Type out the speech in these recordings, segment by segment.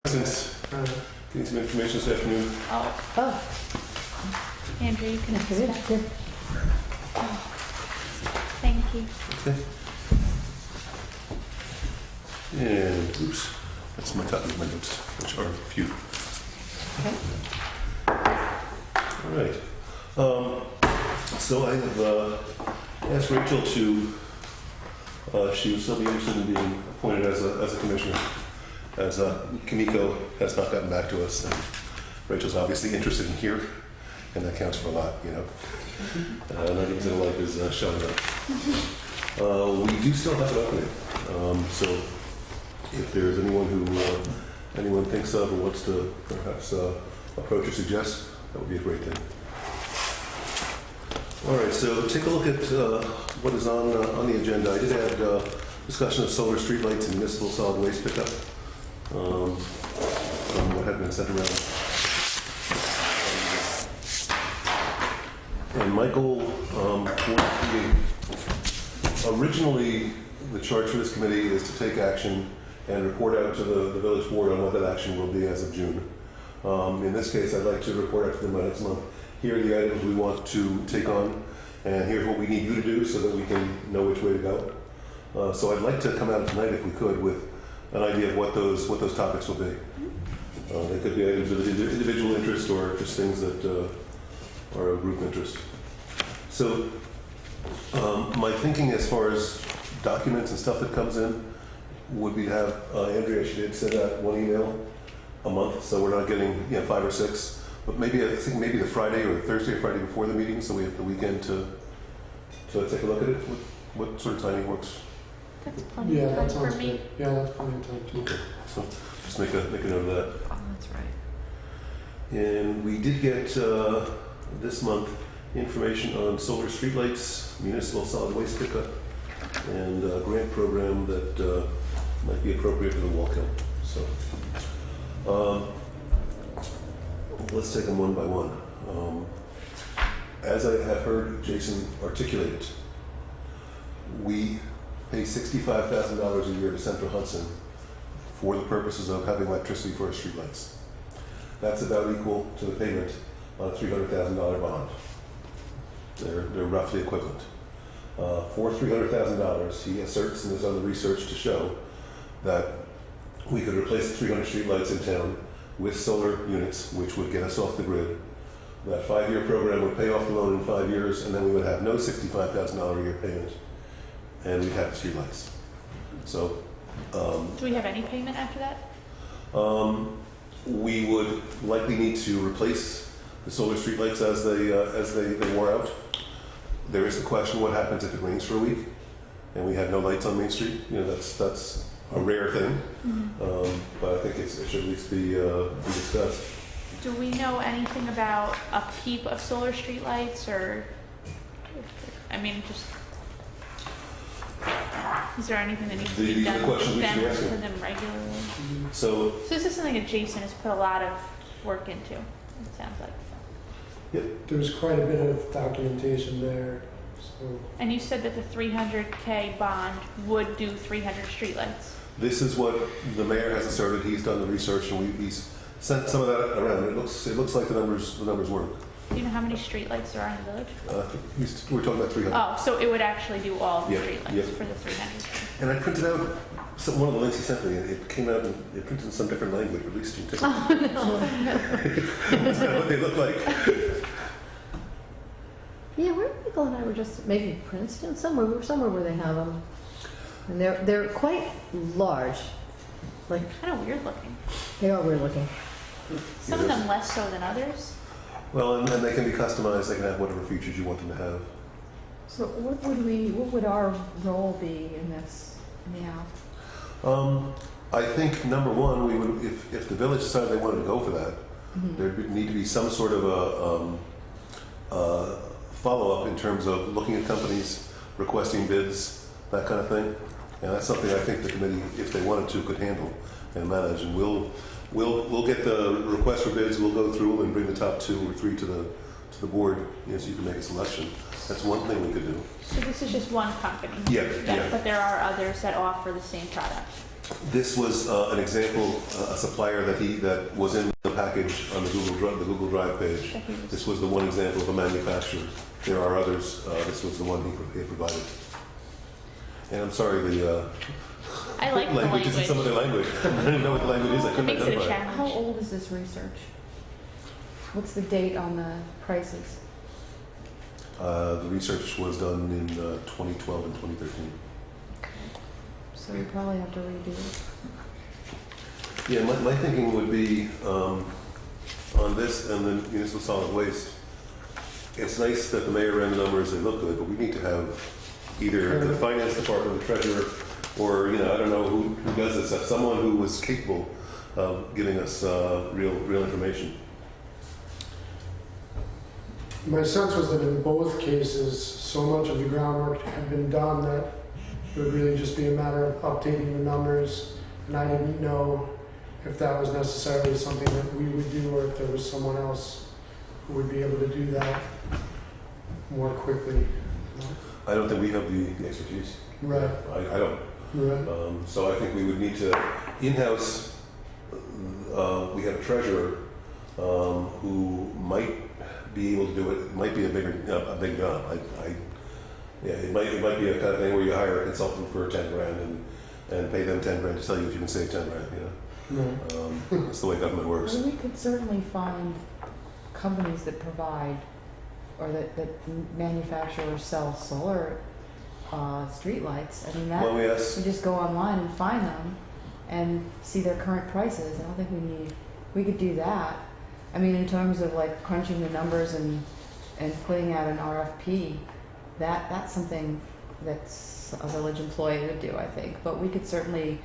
Since getting some information this afternoon. Oh, Andrew, you can that's good. inspect. Good. Thank you. Okay. And oops, that's my copy of my notes, which are few. Okay. All right. So I have asked Rachel to, if she would still be interested in being appointed as a commissioner, as Kimiko has not gotten back to us, and Rachel's obviously interested in here, and that counts for a lot, you know. 90% of life is showing up. We do still have an opening, so if there's anyone who anyone thinks of or wants to perhaps approach or suggest, that would be a great thing. All right, so take a look at what is on the agenda. I did add discussion of solar streetlights and municipal solid waste pickup. From what had been sent around. And Michael, originally the charge for this committee is to take action and report out to the village board on what that action will be as of June. In this case, I'd like to report out to them by next month. Here are the items we want to take on, and here's what we need you to do so that we can know which way to go. So I'd like to come out tonight, if we could, with an idea of what those topics will be. They could be items of individual interest or just things that are of group interest. So my thinking as far as documents and stuff that comes in would be to have Andrea, she did send out one email a month, so we're not getting 5 or 6, but maybe I think maybe the Friday or Thursday or Friday before the meeting, so we have the weekend to take a look at it. What sort of timing works? That's plenty Yeah, of that time sounds for me. good. Yeah, that's plenty of time too. Okay, so just make a note of that. Oh, that's right. And we did get this month information on solar streetlights, municipal solid waste pickup, and a grant program that might be appropriate for the Wallkill. So let's take them one by one. As I have heard Jason articulate it, we pay $65,000 a year to Central Hudson for the purposes of having electricity for our streetlights. That's about equal to the payment on a $300,000 bond. They're roughly equivalent. For $300,000, he asserts and has done the research to show that we could replace the 300 streetlights in town with solar units, which would get us off the grid. That 5-year program would pay off the loan in 5 years, and then we would have no $65,000 a year payment, and we'd have the streetlights. So, Do we have any payment after that? we would likely need to replace the solar streetlights as they wore out. There is the question: what happens if it rains for a week and we have no lights on Main Street? You know, that's a rare thing, but I think it should at least be discussed. Do we know anything about upkeep of solar streetlights, or, I mean, just, is there anything that needs to be These are done the questions we should be to asking. them regularly? So, So this is something that Jason has put a lot of work into, it sounds like. There's quite a bit of documentation there, so. And you said that the 300K bond would do 300 streetlights. this is what the mayor has asserted. He's done the research, and he's sent some of that around. It looks like the numbers work. Do you know how many streetlights there are in the village? We're talking about 300. Oh, so it would actually do all of the Yeah, streetlights yeah. for the 300. And I printed out one of the links he sent me. It came out and it printed in some different language, but at least you can take it. That's kind of what they look like. Yeah, where Michael and I were just, maybe Princeton, somewhere where they have them. And they're quite large. Like, Kind of weird looking. they are weird looking. Some of them less so than others. Well, and they can be customized. They can have whatever features you want them to have. So what would our role be in this now? I think number one, we would, if the village decided they wanted to go for that, there'd need to be some sort of a follow-up in terms of looking at companies, requesting bids, that kind of thing. And that's something I think the committee, if they wanted to, could handle and manage. And we'll get the request for bids. We'll go through and bring the top 2 or 3 to the board, so you can make a selection. That's one thing we could do. So this is just one company? Yeah. But there are others that offer the same product? This was an example, a supplier that was in the package on the Google Drive page. This was the one example of a manufacturer. There are others. This was the one he provided. And I'm sorry, the I like the language isn't some of their language. I didn't know what the language is. I It couldn't makes it a identify it. How challenge. old is this research? What's the date on the prices? The research was done in 2012 and 2013. So we probably have to redo it. Yeah, my thinking would be on this and then municipal solid waste. It's nice that the mayor ran the numbers, they look good, but we need to have either the finance department, the treasurer, or, I don't know who does this, someone who was capable of giving us real information. My sense was that in both cases, so much of the groundwork had been done that it would really just be a matter of updating the numbers. And I didn't know if that was necessarily something that we would do or if there was someone else who would be able to do that more quickly. I don't think we have the expertise. Right, I don't. right. So I think we would need to, in-house, we have a treasurer who might be able to do it. It might be a big job. Yeah, it might be a kind of thing where you hire a consultant for 10 grand and pay them 10 grand to tell you if you can save 10 grand. Right. That's the way government works. Well, we could certainly find companies that provide or that manufacture or sell solar streetlights. I mean, Well, we asked. we just go online and find them and see their current prices. I don't think we could do that. I mean, in terms of like crunching the numbers and putting out an RFP, that's something that's a village employee would do, I think. But we could certainly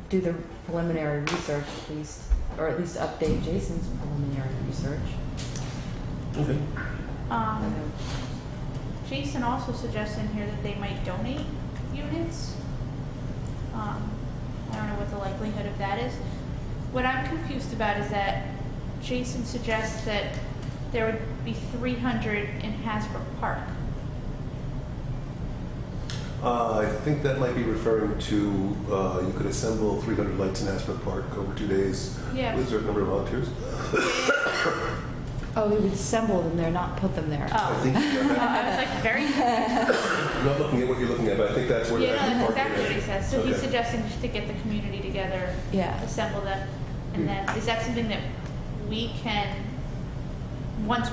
do the preliminary research at least, or at least update Jason's preliminary research. Okay. Jason also suggests in here that they might donate units. I don't know what the likelihood of that is. What I'm confused about is that Jason suggests that there would be 300 in Hasbrook Park. I think that might be referring to you could assemble 300 lights in Aspen Park over 2 days. Yeah. Is there a number of volunteers? Oh, we would assemble them there, not put them there. I Oh, think. I was like very. I'm not looking at what you're looking at, but I think that's where Yeah, they're no, actually that's parking exactly what he it. says. So he's Okay. suggesting just to get the community together, Yeah. assemble them, and then is that something that we can, once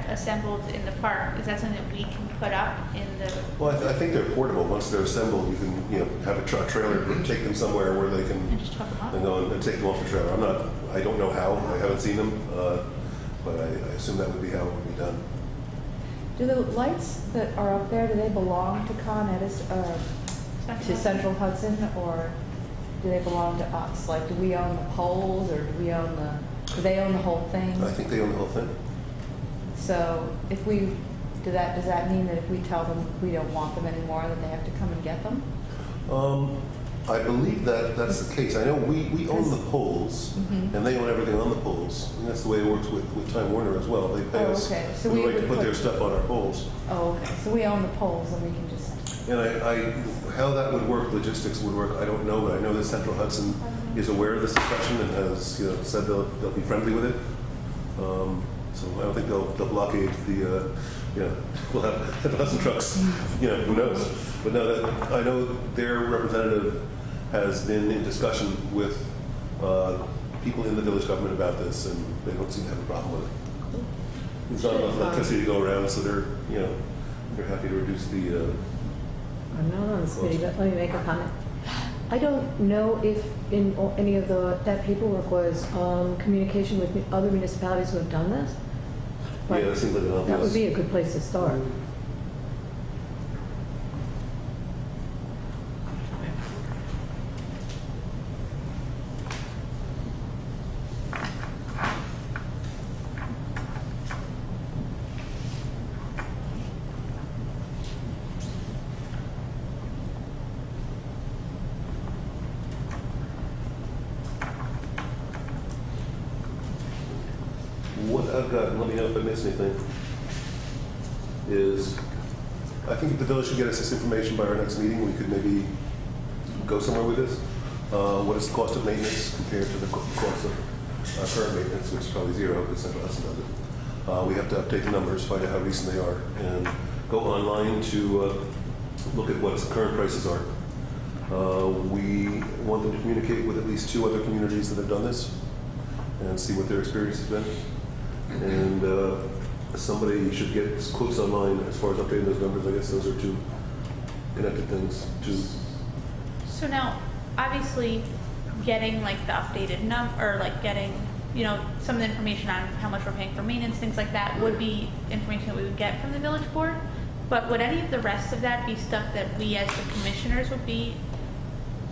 assembled in the park, is that something that we can put up in the? Well, I think they're portable. Once they're assembled, you can have a trailer, take them somewhere where they can And just chuck them up? and go and take them off the trailer. I don't know how. I haven't seen them, but I assume that would be how it would be done. Do the lights that are up there, do they belong to Con Edison, to Central Hudson, or do they belong to us? Like, do we own the poles, or do they own the whole thing? I think they own the whole thing. So if we do that, does that mean that if we tell them we don't want them anymore, then they have to come and get them? I believe that's the case. I know we own the poles, and they own everything on the poles. And that's the way it works with Time Warner as well. They pay Oh, us okay. So for the we right to would put put- their stuff on our poles. Oh, okay. So we own the poles, and we can just. And how that would work, logistics would work, I don't know, but I know that Central Hudson is aware of this discussion and has said they'll be friendly with it. So I don't think they'll blockade the. We'll have Central Hudson trucks. Who knows? But no, I know their representative has been in discussion with people in the village government about this, and they don't seem to have a problem with it. There's not enough electricity to go around, so they're happy to reduce the. I'm not on this committee, but let me make a comment. I don't know if in any of that paperwork was communication with other municipalities who have done this. But Yeah, that seems like an obvious. that would be a good place to start. What I've got, and let me know if I missed anything, is I think if the village should get us this information by our next meeting, we could maybe go somewhere with this. What is the cost of maintenance compared to the cost of current maintenance, which is probably zero because Central Hudson does it. We have to update the numbers, find out how recent they are, and go online to look at what current prices are. We want them to communicate with at least 2 other communities that have done this and see what their experience has been. And somebody should get quotes online as far as updating those numbers. I guess those are 2 connected things. So now, obviously, getting like the updated or like getting, you know, some of the information on how much we're paying for maintenance, things like that, would be information that we would get from the village board. But would any of the rest of that be stuff that we as the commissioners would be,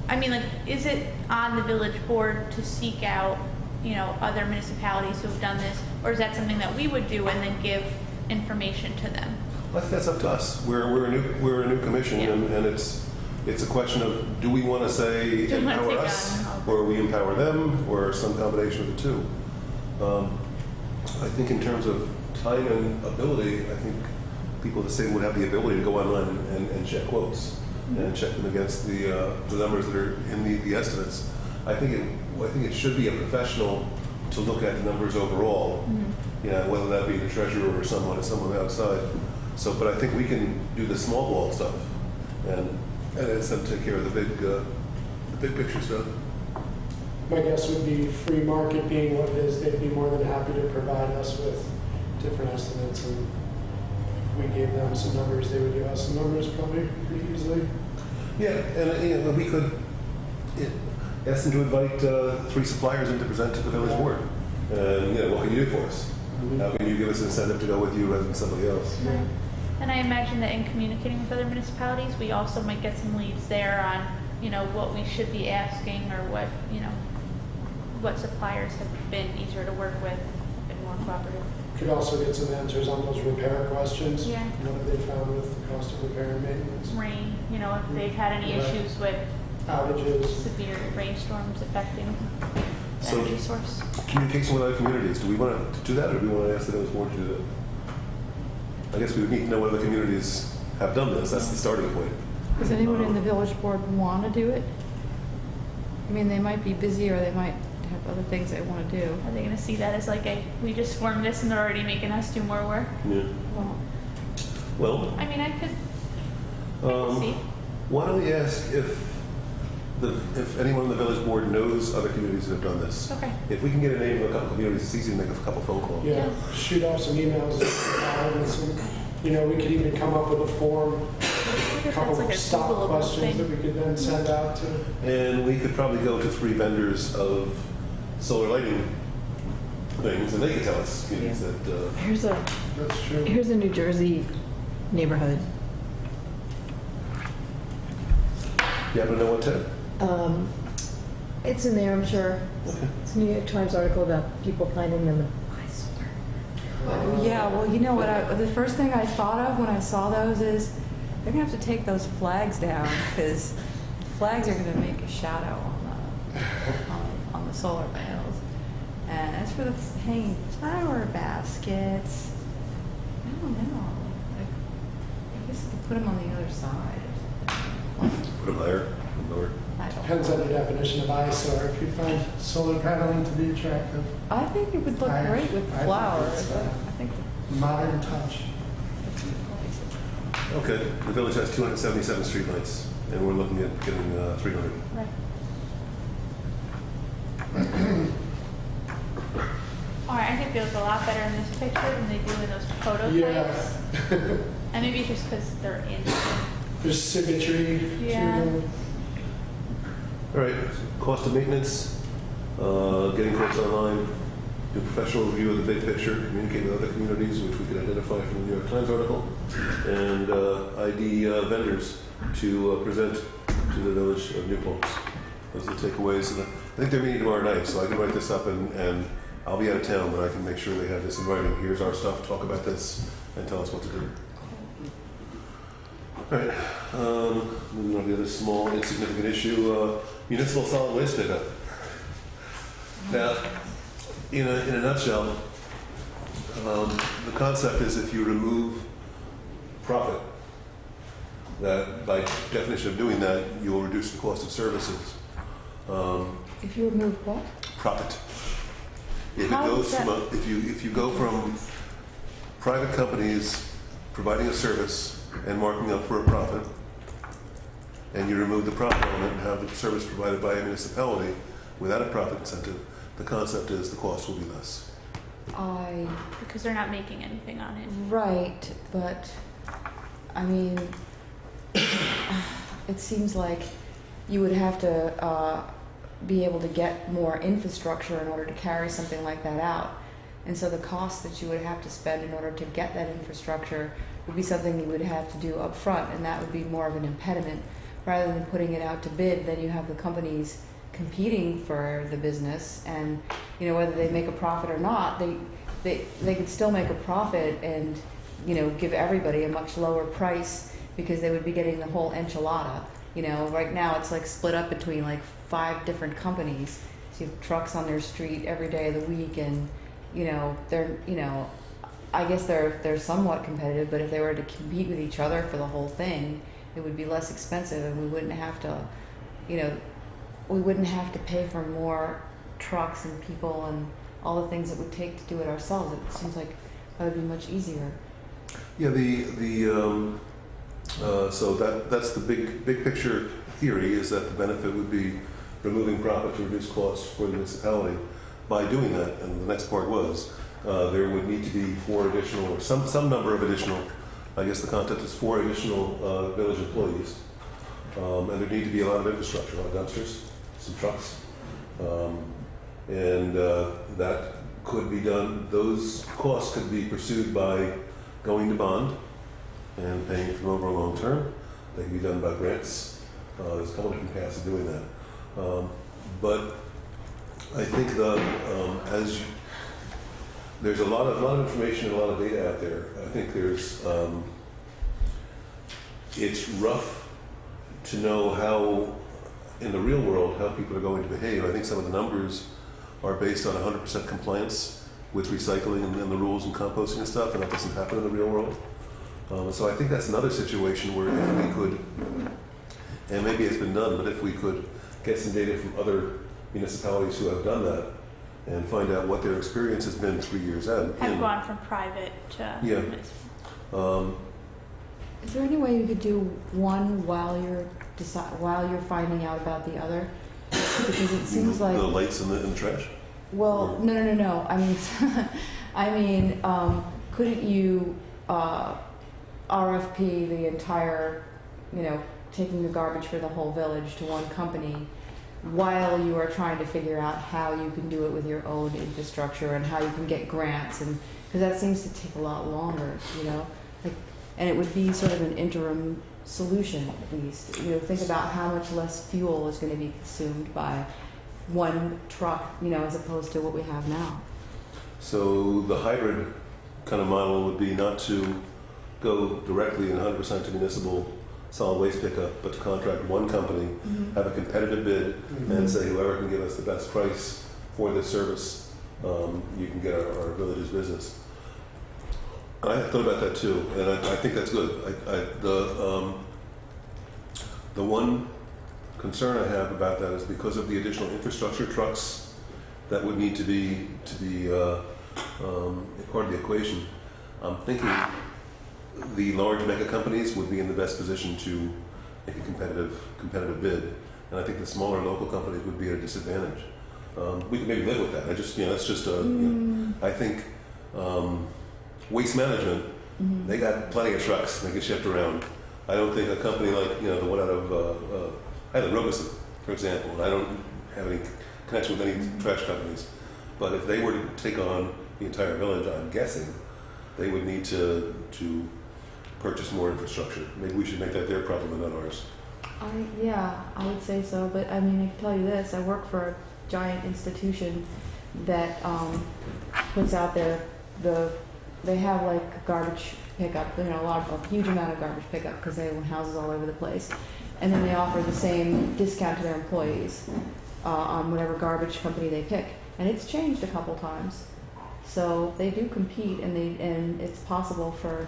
I mean, like, is it on the village board to seek out, you know, other municipalities who have done this, or is that something that we would do and then give information to them? I think that's up to us. We're a new commission, Yeah. and it's a question of, do we want to say Do we wanna empower take us, on- or we empower them, or some combination of the 2. I think in terms of time and ability, I think people at the state would have the ability to go online and check quotes and check them against the numbers that are in the estimates. I think it should be a professional to look at the numbers overall. Yeah, whether that be the treasurer or someone outside. So, but I think we can do the small ball stuff, and it's them take care of the big picture stuff. My guess would be free market being what it is, they'd be more than happy to provide us with different estimates, and if we gave them some numbers, they would give us some numbers probably pretty easily. Yeah, and we could ask them to invite 3 suppliers in to present to the village board. And, you know, what can you do for us? How can you give us an incentive to go with you rather than somebody else? Right. And I imagine that in communicating with other municipalities, we also might get some leads there on, you know, what we should be asking, or what, you know, what suppliers have been easier to work with and more cooperative. Could also get some answers on those repair questions. Yeah. What have they found with the cost of repair and maintenance? Rain, you know, if they've had any Right. issues with Outages. severe rainstorms affecting the So- energy source. Communication with other communities. Do we want to do that, or do we want to ask the village board to do that? I guess we would need to know what other communities have done this. That's the starting point. Does anyone in the village board want to do it? I mean, they might be busy or they might have other things they want to do. Are they gonna see that as like we just formed this and they're already making us do more work? Yeah. Well, Well, I mean, I could see. why don't we ask if anyone on the village board knows other communities that have done this? Okay. If we can get a name of a couple communities, it's easy to make a couple phone calls. Yeah, Yeah. shoot off some emails, and some, you know, we could even come up with a form, I wonder a if couple that's like of a stock Googleable questions that thing. we could then send out to. And we could probably go to 3 vendors of solar lighting things, and they could tell us communities that. That's true. Here's a New Jersey neighborhood. You happen to know what, Ted? It's in there, I'm sure. Okay. It's a New York Times article about people finding them in eyesore. yeah, well, you know what? The first thing I thought of when I saw those is they're going to have to take those flags down because flags are going to make a shadow on the solar panels. And as for the hanging flower baskets, I don't know. I guess you could put them on the other side. Put them higher, lower. I don't Depends know. on your definition of eyesore. If you find solar paneling to be attractive, I think it would look I- great with I think flowers. it's, I think modern touch. Okay, the village has 277 streetlights, and we're looking at getting 300. Right. All right, I think they look a lot better in this picture than they do in those photo Yeah. flags. And maybe it's just because they're in. There's symmetry to Yeah. them. All right, cost of maintenance, getting quotes online, do a professional review of the big picture, communicate with other communities, which we could identify from the New York Times article, and ID vendors to present to the village of New Paltz. Those are the takeaways. And I think they're meeting tomorrow night, so I can write this up, and I'll be out of town, but I can make sure they have this in writing. Here's our stuff, talk about this, and tell us what to do. All right, moving on to the other small, insignificant issue, municipal solid waste pickup. Now, in a nutshell, the concept is if you remove profit, that by definition of doing that, you will reduce the cost of services. If you remove what? Profit. If it How goes is that- from if you go from private companies providing a service and marking up for a profit, and you remove the profit element and have the service provided by a municipality without a profit incentive, the concept is the cost will be less. Because they're not making anything on it. Right, but I mean, it seems like you would have to be able to get more infrastructure in order to carry something like that out. And so the cost that you would have to spend in order to get that infrastructure would be something you would have to do up front, and that would be more of an impediment. Rather than putting it out to bid, then you have the companies competing for the business, and you know, whether they make a profit or not, they could still make a profit and, you know, give everybody a much lower price because they would be getting the whole enchilada. You know, right now it's like split up between like 5 different companies. So you have trucks on their street every day of the week, and you know, they're, you know, I guess they're somewhat competitive, but if they were to compete with each other for the whole thing, it would be less expensive, and we wouldn't have to, you know, we wouldn't have to pay for more trucks and people and all the things it would take to do it ourselves. It seems like that would be much easier. Yeah, so that's the big picture theory, is that the benefit would be removing profit to reduce costs for the municipality. By doing that, and the next part was, there would need to be 4 additional, or some number of additional, I guess the concept is 4 additional village employees. And there'd need to be a lot of infrastructure, a lot of dumpsters, some trucks. And that could be done, those costs could be pursued by going to bond and paying for them over a long term. They can be done by grants. There's a couple different paths of doing that. But I think there's a lot of information and a lot of data out there. I think it's rough to know how, in the real world, how people are going to behave. I think some of the numbers are based on 100% compliance with recycling and the rules and composting and stuff, and that doesn't happen in the real world. So I think that's another situation where if we could, and maybe it's been done, but if we could get some data from other municipalities who have done that and find out what their experience has been 3 years out. Have gone from private to Yeah. municipal. Is there any way you could do one while you're finding out about the other? Because it seems like, the lights in the trash. well, no. I mean, couldn't you RFP the entire, you know, taking the garbage for the whole village to one company while you are trying to figure out how you can do it with your own infrastructure and how you can get grants, and because that seems to take a lot longer, you know, like, and it would be sort of an interim solution at least. You know, think about how much less fuel is going to be consumed by one truck, you know, as opposed to what we have now. So the hybrid kind of model would be not to go directly and 100% to municipal solid waste pickup, but to contract one company, have a competitive bid, and say whoever can give us the best price for this service, you can get our village's business. I thought about that too, and I think that's good. The one concern I have about that is because of the additional infrastructure trucks that would need to be part of the equation. I'm thinking the large mega companies would be in the best position to make a competitive bid, and I think the smaller local companies would be at a disadvantage. We could maybe live with that. That's just I think waste management. They got plenty of trucks. They get shipped around. I don't think a company like the one out of I live in Robeson, for example, and I don't have any connection with any trash companies. But if they were to take on the entire village, I'm guessing they would need to purchase more infrastructure. Maybe we should make that their problem and not ours. I would say so, but I mean, I can tell you this, I work for a giant institution that puts out there they have like garbage pickup, a huge amount of garbage pickup because they own houses all over the place. And then they offer the same discount to their employees on whatever garbage company they pick. And it's changed a couple times. So they do compete, and it's possible for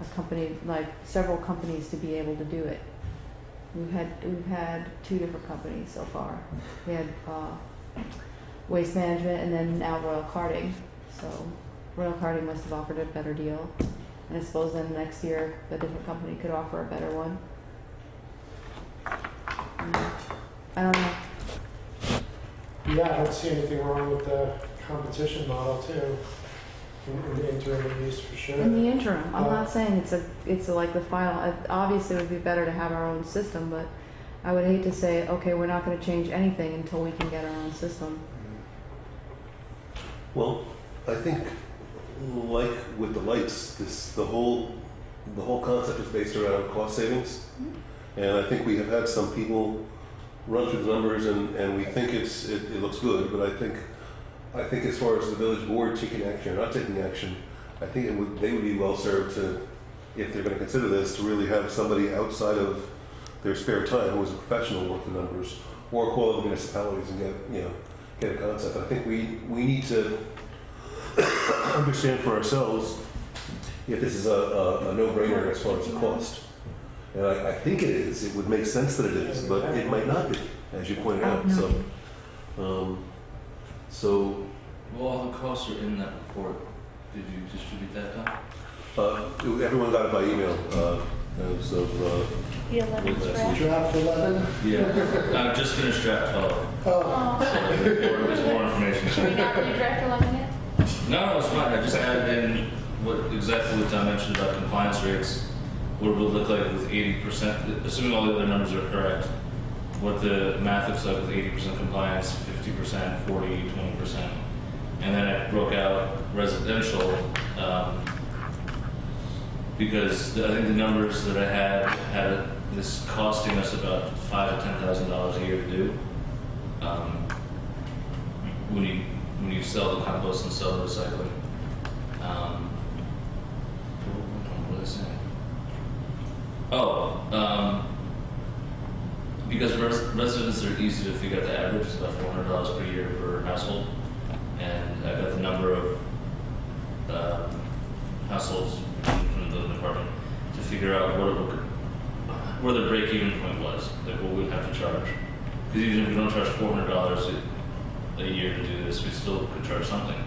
a company, like several companies, to be able to do it. We've had 2 different companies so far. We had Waste Management and then now Royal Karting. So Royal Karting must have offered a better deal. And I suppose then next year a different company could offer a better one. I don't know. Yeah, I don't see anything wrong with the competition model too. In the interim at least for sure. In the interim, I'm not saying it's like the final. Obviously, it would be better to have our own system, but I would hate to say, okay, we're not going to change anything until we can get our own system. Well, I think, like with the lights, the whole concept is based around cost savings, and I think we have had some people run through the numbers, and we think it looks good, but I think as far as the village board taking action or not taking action, I think they would be well served to, if they're going to consider this, to really have somebody outside of their spare time who is a professional work the numbers, or call the municipalities and get a concept. I think we need to understand for ourselves if this is a no-brainer as far as the cost. And I think it is. It would make sense that it is, but it might not be, as you pointed out. So, Well, all the costs are in that report. Did you distribute that, Tom? everyone got it by email. As of The 11th draft. Draft 11. Yeah. I've just finished draft 12. Oh, So there's more information. Should we not do draft 11 yet? No, it's fine. I just added in exactly what Tom mentioned about compliance rates. What it would look like with 80%, assuming all the other numbers are correct, what the math looks like with 80% compliance, 50%, 40, 20%. And then I broke out residential, because I think the numbers that I had this costing us about $5,000 to $10,000 a year to do. When you sell the compost and sell the recycling. What was I saying? Because residents are easy to figure out the average, it's about $400 per year per household. And I got the number of households from the department to figure out where the break-even point was, like what we'd have to charge. Because even if we don't charge $400 a year to do this, we still could charge something.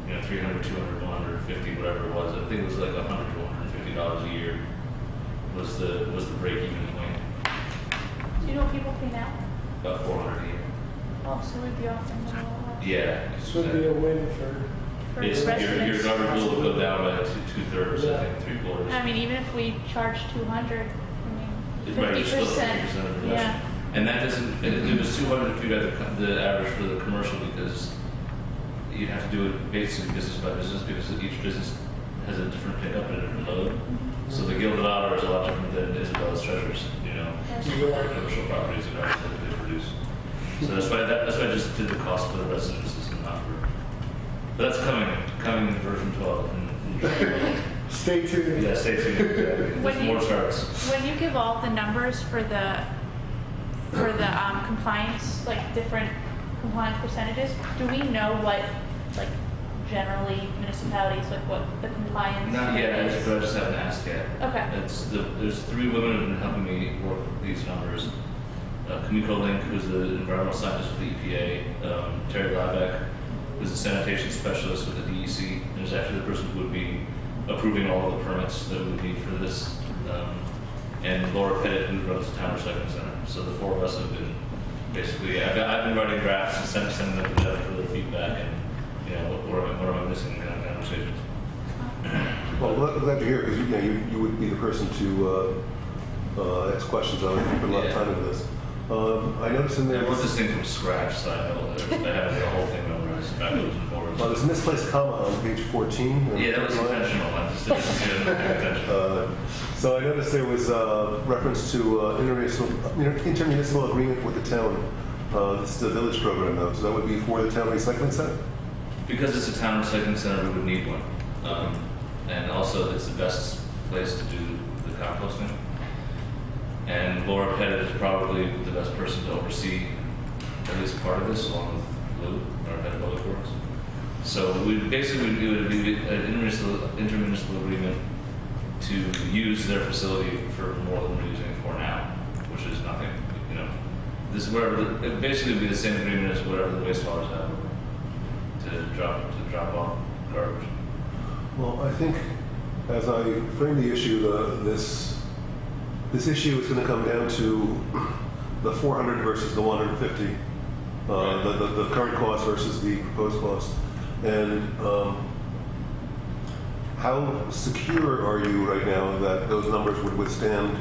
You know, $300, $200, $150, whatever it was. I think it was like $100 to $150 a year was the break-even point. Do you know what people pay now? About $400 a year. Oh, so we'd be offering them a little less. Yeah. this would be a win for. For It's, your residents. garbage bill will go down by two-thirds, Yeah. I think, three-quarters. I mean, even if we charge 200, I mean, Right, you're still 50%. 50% of reduction. Yeah. And that doesn't, it was 200 if you got the average for the commercial, because you have to do it basically business by business, because each business has a different pickup and a different load. So the Gilded Otter is a lot different than Isabella's Treasures, you know, Yeah. commercial properties and garbage that they produce. So that's why I just did the cost for the residences and not for, but that's coming in version 12. And, Stay tuned. yeah, stay tuned. Exactly. When There's you- more charts. When you give all the numbers for the compliance, like different compliance percentages, do we know what, like, generally municipalities, like what the compliance Not yet, is? but I just haven't asked yet. Okay. There's 3 women who have been helping me work with these numbers. Kumiko Link, who's the environmental scientist with the EPA, Terry Labeck, who's a sanitation specialist with the DEC, and is actually the person who would be approving all of the permits that we would need for this. And Laura Pettit, who runs the Town Recycling Center. So the 4 of us have been basically, I've been writing drafts and sending them to them for their feedback, and you know, what am I missing in that conversations. well, I'm glad to hear, because you would be the person to ask questions on it. You put a lot of time into this. I noticed in there. I wrote this thing from scratch, so I have the whole thing memorized, backwards and forwards. Well, there's a misplaced comma on page 14. Yeah, that was intentional. I just didn't pay attention. So I noticed there was reference to intermunicipal agreement with the town. This is the village program, though, so that would be for the town recycling center? Because it's a town recycling center, we would need one. And also, it's the best place to do the composting. And Laura Pettit is probably the best person to oversee at least part of this, along with Lou, our head of public works. So we basically it would be an intermunicipal agreement to use their facility for more than we're using it for now. which is nothing. You know, this is whatever. It basically would be the same agreement as whatever the waste haulers have to drop off garbage. Well, I think as I frame the issue, this issue is going to come down to the 400 versus the 150, the current cost versus the proposed cost, and how secure are you right now that those numbers would withstand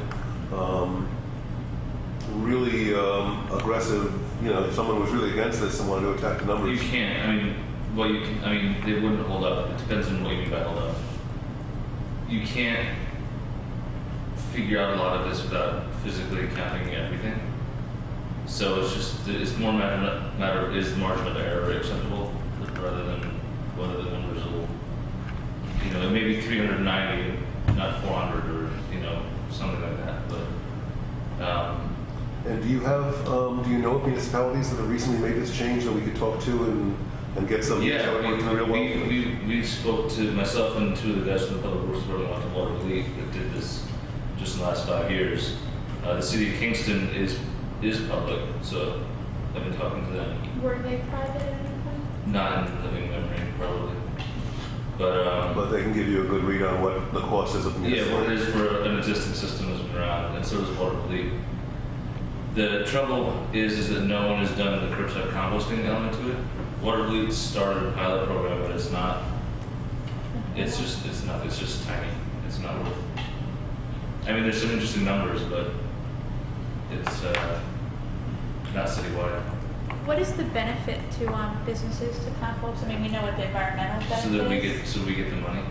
really aggressive? You know, if someone was really against this and wanted to attack the You numbers. can't. I mean, well, you can. I mean, they wouldn't hold up. It depends on what you mean by hold up. You can't figure out a lot of this without physically counting everything. So it's more matter of is the margin of error acceptable rather than whether the numbers will, you know, it may be 390, not 400, or you know, something like that. But And do you know of municipalities that have recently made this change that we could talk to and get some yeah, real well? we spoke to myself and two of the guys from the public works department went to Waterloo that did this just in the last 5 years. The city of Kingston is public, so I've been talking to them. Were they private at any point? Not in living memory, probably. But But they can give you a good read on what the cost is of the yeah, what it municipality. is for an existing system that's been around, and so does Waterloo. The trouble is that no one has done the curbside composting element to it. Waterloo started a pilot program, but it's not. It's just tiny. It's not worth. I mean, there's some interesting numbers, but it's not citywide. What is the benefit to businesses to compost? I mean, we know what the environmental benefit So that is. we get the money,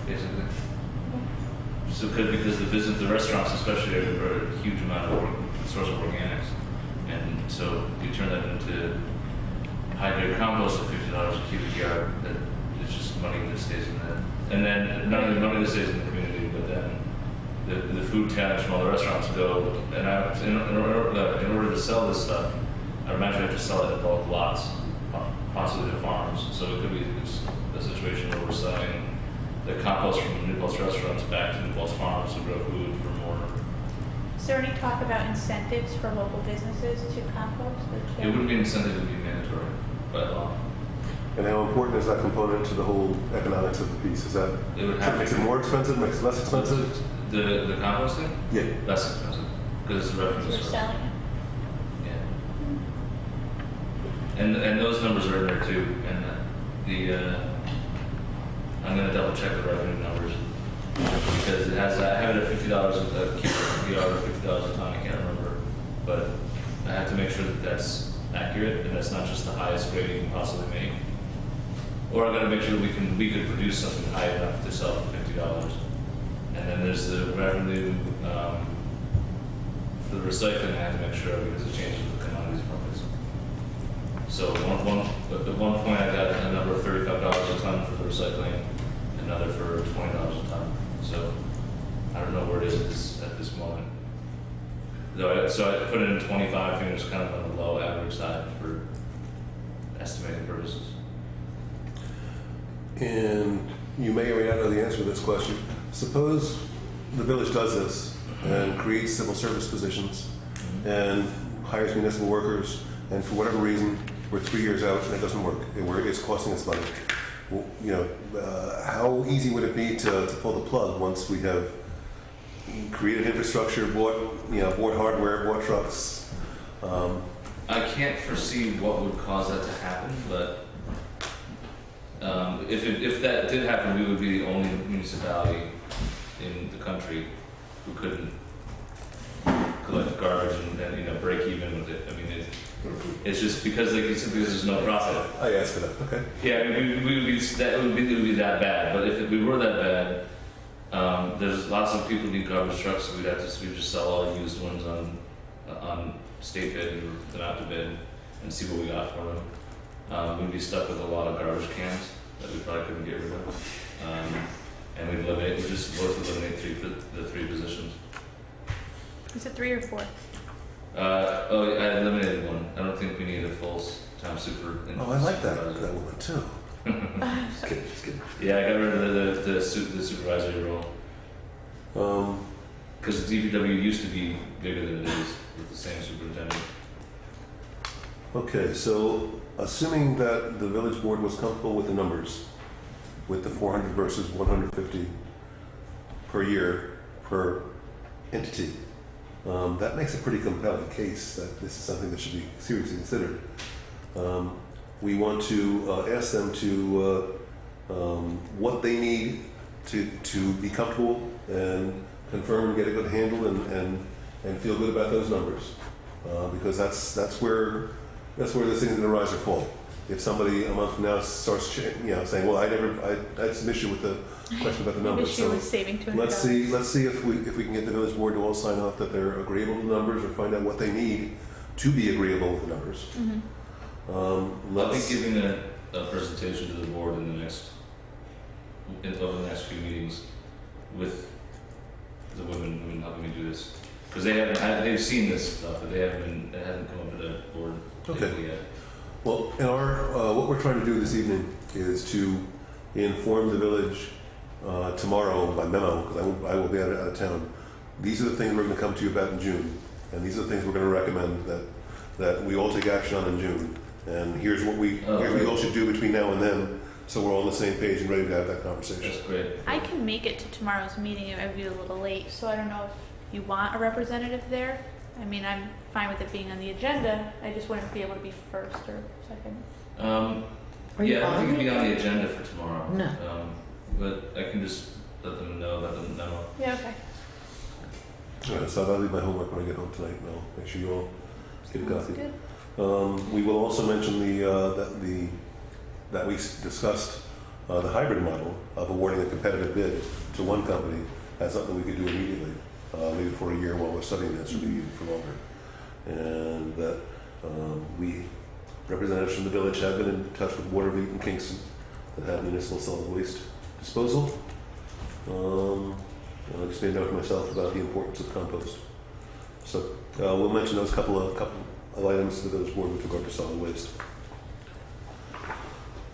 basically. So because the restaurants especially are a huge amount of source of organics, and so you turn that into high grade compost at $50 a cubic yard. That it's just money that stays in that, and then not only money that stays in the community, but then the food tax from all the restaurants go. And in order to sell this stuff, I imagine I have to sell it at bulk lots, possibly to farms. So it could be a situation where we're selling the compost from New Paltz restaurants back to New Paltz farms to grow food for more. Is there any talk about incentives for local businesses to compost? It wouldn't be an incentive; it would be mandatory by law. And how important is that component to the whole economics of the piece? Is that It would have makes to it more expensive, makes it less expensive? The composting Yeah. less expensive because it's a revenue You're source. selling it. Yeah. And those numbers are in there too. And I'm gonna double check the revenue numbers because it has I have it at $50 a cubic yard or $50 a ton. I can't remember, but I have to make sure that that's accurate and that's not just the highest grade you can possibly make. Or I got to make sure that we could produce something high enough to sell for $50. And then there's the revenue for the recycling. I have to make sure because it changes with commodities markets. So at one point I got a number of $35 a ton for the recycling, another for $20 a ton. So I don't know where it is at this moment. So I put it in 25, thinking it's kind of on the low average side for estimating purposes. And you may or may not know the answer to this question. Suppose the village does this and creates civil service positions and hires municipal workers, and for whatever reason, we're 3 years out and it doesn't work. It's costing us money. Well, you know, how easy would it be to pull the plug once we have created infrastructure, bought hardware, bought trucks? I can't foresee what would cause that to happen, but if that did happen, we would be the only municipality in the country who couldn't collect garbage and break even with it. I mean, it's just because like it's because there's no profit. I asked for that. Okay. Yeah, I mean, it would be that bad. But if we were that bad, there's lots of people who need garbage trucks, so we'd just sell all the used ones on state bid or them out to bid and see what we got for them. We'd be stuck with a lot of garbage cans that we probably couldn't get rid of, and we'd just look to eliminate the three positions. Is it 3 or 4? I eliminated one. I don't think we need a full-time super. Oh, I like that supervisor. woman too. Just kidding. Yeah, I got rid of the supervisory role Um, because DPW used to be bigger than it is. with the same superintendent. Okay, so assuming that the village board was comfortable with the numbers, with the 400 versus 150 per year per entity, that makes a pretty compelling case that this is something that should be seriously considered. We want to ask them to what they need to be comfortable and confirm and get a good handle and feel good about those numbers, because that's where this thing's going to rise or fall. If somebody a month from now starts saying, well, I had some issue with the question about the numbers. Issue with saving $200. Let's see if we can get the village board to all sign off that they're agreeable to the numbers, or find out what they need to be agreeable with the numbers. I'll be giving a presentation to the board over the next few meetings with the women helping me do this, because they've seen this stuff, but it hasn't come up to the board yet. Well, in what we're trying to do this evening is to inform the village tomorrow by memo, because I will be out of town. These are the things we're going to come to you about in June, and these are the things we're going to recommend that we all take action on in June. And here's what we all should do between now and then, so we're all on the same page and ready to have that conversation. That's great. I can make it to tomorrow's meeting. It might be a little late, so I don't know if you want a representative there. I mean, I'm fine with it being on the agenda. I just wouldn't be able to be first or second. Are you I don't think on it'll be it? on the agenda for tomorrow. No. But I can just let them know, Yeah, okay. All right, so I'll leave my homework when I get home tonight, and I'll make sure you all get a Sounds copy. good. We will also mention that we discussed the hybrid model of awarding a competitive bid to one company as something we could do immediately, maybe for a year while we're studying this, or maybe even for longer. And that we, representatives from the village, have been in touch with Waterbeat and Kingston that have municipal solid waste disposal. I just made a note for myself about the importance of compost. So we'll mention those couple of items to the village board with regard to solid waste.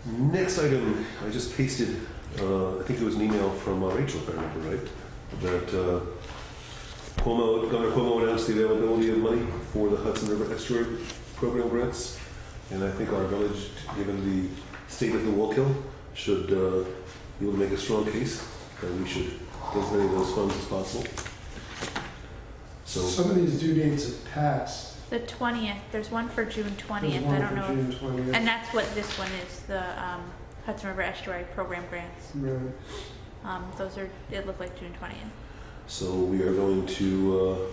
Next item, I just pasted, I think it was an email from Rachel, if I remember right, that Governor Cuomo announced the availability of money for the Hudson River Estuary Program grants, and I think our village, given the state of the Wallkill, should be able to make a strong case that we should get as many of those funds as possible. So Some of these due dates have passed. The 20th. There's one for June 20th. There's one I don't for know. June 20th. And that's what this one is, the Hudson River Estuary Program grants. Right. Those are, it looked like June 20th. So we are going to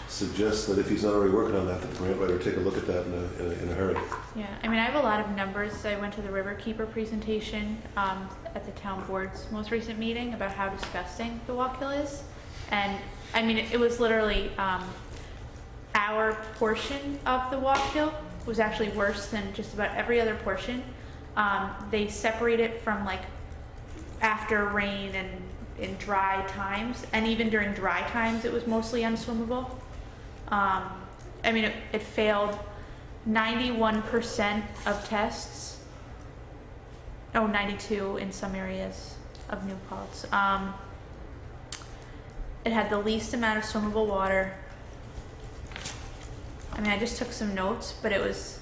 suggest that if he's not already working on that, the grant writer take a look at that in a hurry. Yeah, I mean, I have a lot of numbers. I went to the Riverkeeper presentation at the town board's most recent meeting about how disgusting the Wallkill is. And I mean, it was literally our portion of the Wallkill was actually worse than just about every other portion. They separate it from like after rain and in dry times, and even during dry times it was mostly unswimmable. I mean, it failed 91% of tests. 92 in some areas of New Paltz. It had the least amount of swimmable water. I mean, I just took some notes, but it was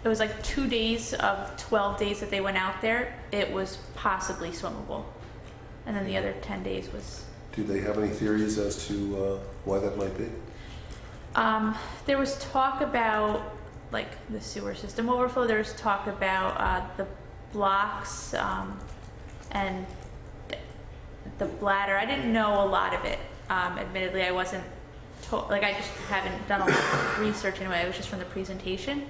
like 2 days of 12 days that they went out there, it was possibly swimmable. And then the other 10 days was... Do they have any theories as to why that might be? There was talk about like the sewer system overflow. There was talk about the blocks and the bladder. I didn't know a lot of it. Admittedly, I wasn't I just haven't done a lot of research anyway. It was just from the presentation.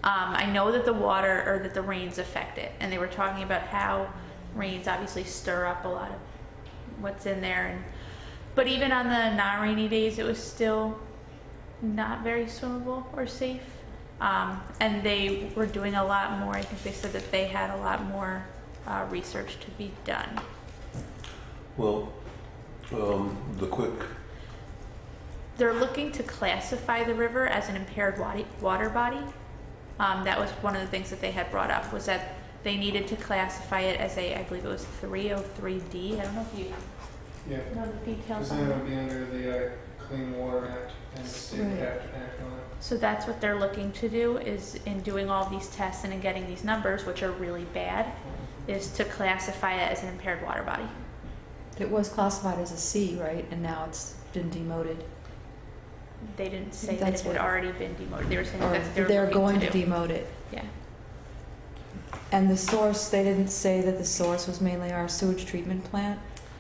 I know that the water or that the rains affect it, and they were talking about how rains obviously stir up a lot of what's in there. But even on the non-rainy days, it was still not very swimmable or safe. And they were doing a lot more. I think they said that they had a lot more research to be done. Well, They're looking to classify the river as an impaired water body. That was one of the things that they had brought up, was that they needed to classify it as I believe it was 303D. I don't know if you Yeah. know the details Because on then it that. would be under the Clean Water Act and the state Right. have to act on it. So that's what they're looking to do, is in doing all these tests and in getting these numbers, which are really bad, is to classify it as an impaired water body. It was classified as a C, right? And now it's been demoted. They didn't say that it That's had what- already been demoted. They were saying Or that's what they're looking going to do. demote it. Yeah. And the source, they didn't say that the source was mainly our sewage treatment plant?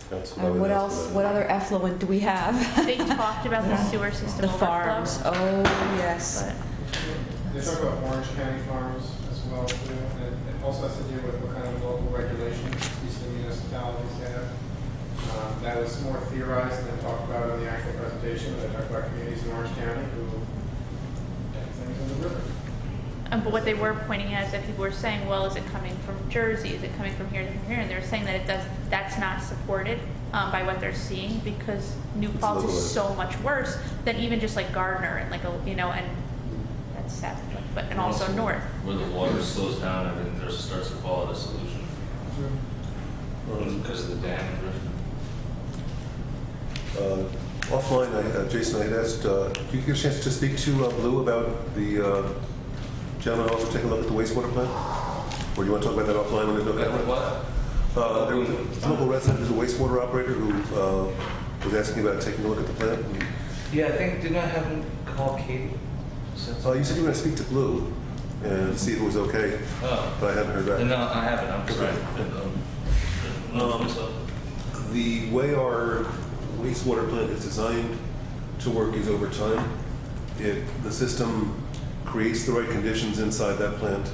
That's I And would what ask else, for what that. other effluent do we have? They talked about the sewer system The overflow. farms, oh, yes. But They talk about Orange County farms as well too, and it also has to do with what kind of local regulations these municipalities have. That was more theorized than talked about in the actual presentation. They talked about communities in Orange County who have things in the river. But what they were pointing out is that people were saying, well, is it coming from Jersey? Is it coming from here? Is it from here? And they were saying that that's not supported by what they're seeing, because New Paltz is so much worse than even just like Gardner and like and that's south, and also north. Where the water slows down, everything there starts to follow the solution. Because of the dam and river. Offline, Jason, I had asked, do you get a chance to speak to Lou about the gentleman also taking a look at the wastewater plant? Or do you want to talk about that offline when there's no camera? What? There was a local resident who's a wastewater operator who was asking about taking a look at the plant. And, Yeah, I think, didn't I have him call Katie? you said you were going to speak to Blue and see if it was okay, Oh, but I haven't heard back. no, I haven't, I'm sorry. The way our wastewater plant is designed to work is over time. The system creates the right conditions inside that plant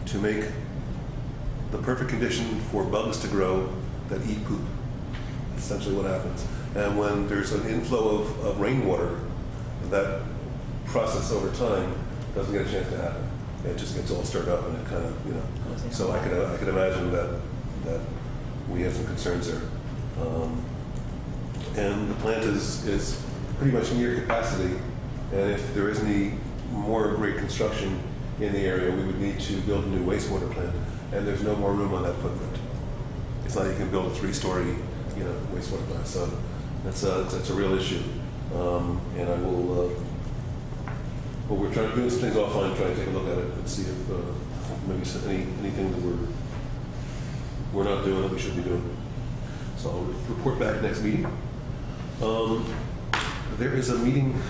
to make the perfect condition for bugs to grow that eat poop. That's essentially what happens. And when there's an inflow of rainwater, that process over time doesn't get a chance to happen. It just gets all stirred up and it kind of, So I could imagine that we have some concerns there. And the plant is pretty much near capacity. And if there is any more great construction in the area, we would need to build a new wastewater plant. And there's no more room on that footprint. It's not like you can build a 3-story, wastewater plant. So that's a real issue. And I will. What we're trying to do is things offline, try to take a look at it and see if maybe anything that we're not doing that we should be doing. So I'll report back next meeting. There is a meeting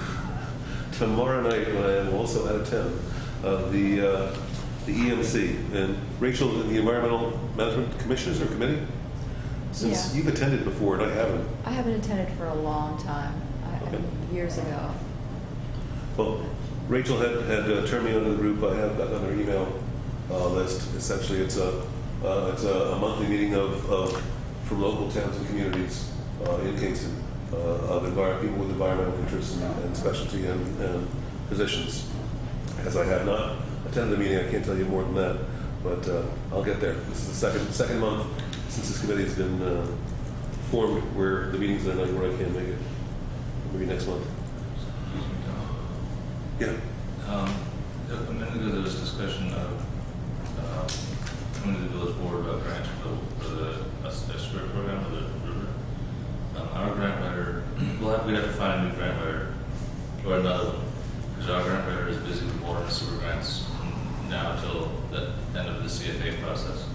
tomorrow night when I am also out of town of the EMC, and Rachel in the Environmental Management Commissioners or Committee. Since Yeah. you've attended before and I haven't. I haven't attended for a long time, Okay. years ago. Well, Rachel had turned me onto the group. I have got on her email list. Essentially, it's a monthly meeting from local towns and communities in Kingston of people with environmental interests and specialty and positions. As I have not attended the meeting, I can't tell you more than that, but I'll get there. This is the second month since this committee has been formed where the meetings are at night where I can't make it. Maybe next month. Yeah. A minute ago, there was discussion of coming to the village board about grants for the estuary program for the river. Our grant writer, we'd have to find a new grant writer or another one, because our grant writer is busy with water and sewer grants from now till the end of the CFA process.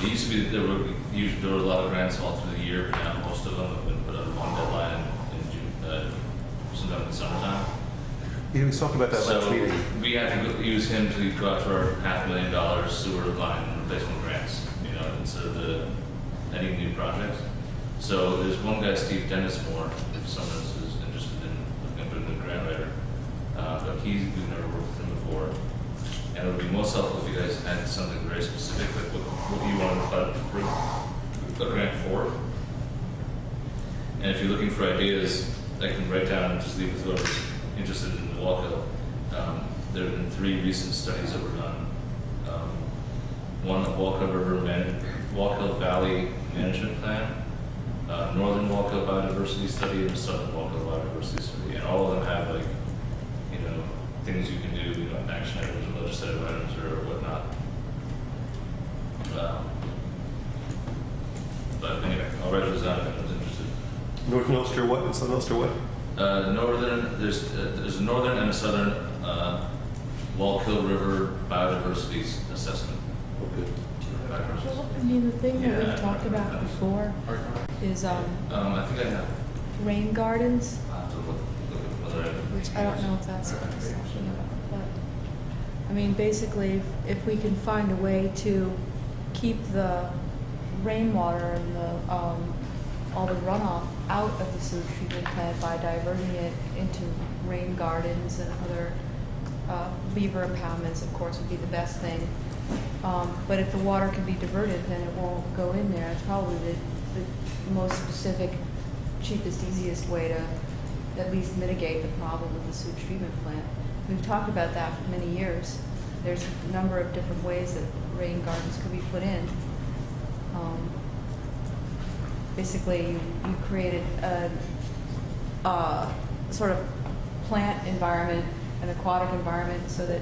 It used to be that there were a lot of grants all through the year, but now most of them have been put on one deadline in June, sometime in the summertime. Yeah, we talked about that last So meeting. we had to use him to go out to our $500,000 sewer line replacement grants, instead of any new projects. So there's one guy, Steve Dennismore, if someone is interested in looking for a new grant writer. But we've never worked with him before. And it would be most helpful if you guys had something very specific, like what you want to put a grant for. And if you're looking for ideas, I can write down and just leave with whoever's interested in the Wallkill. There have been 3 recent studies that were done. One, the Wallkill Valley Management Plan, Northern Wallkill Biodiversity Study, and Southern Wallkill Biodiversity Study. And all of them have things you can do, action items or legislative items or whatnot. But anyway, I'll write those down if anyone's interested. North Ulster what and South Ulster what? There's a northern and a southern Wallkill River biodiversity assessment. Okay. I mean, the thing that we've talked about before is I think I have. rain gardens, I'll have to look at whether I. which I don't know if that's what he's talking about, but, I mean, basically, if we can find a way to keep the rainwater and the, all the runoff out of the sewage treatment plant by diverting it into rain gardens and other, beaver impoundments, of course, would be the best thing. But if the water can be diverted, then it won't go in there. It's probably the most specific, cheapest, easiest way to at least mitigate the problem with the sewage treatment plant. We've talked about that for many years. There's a number of different ways that rain gardens could be put in. Basically, you created a sort of plant environment, an aquatic environment, so that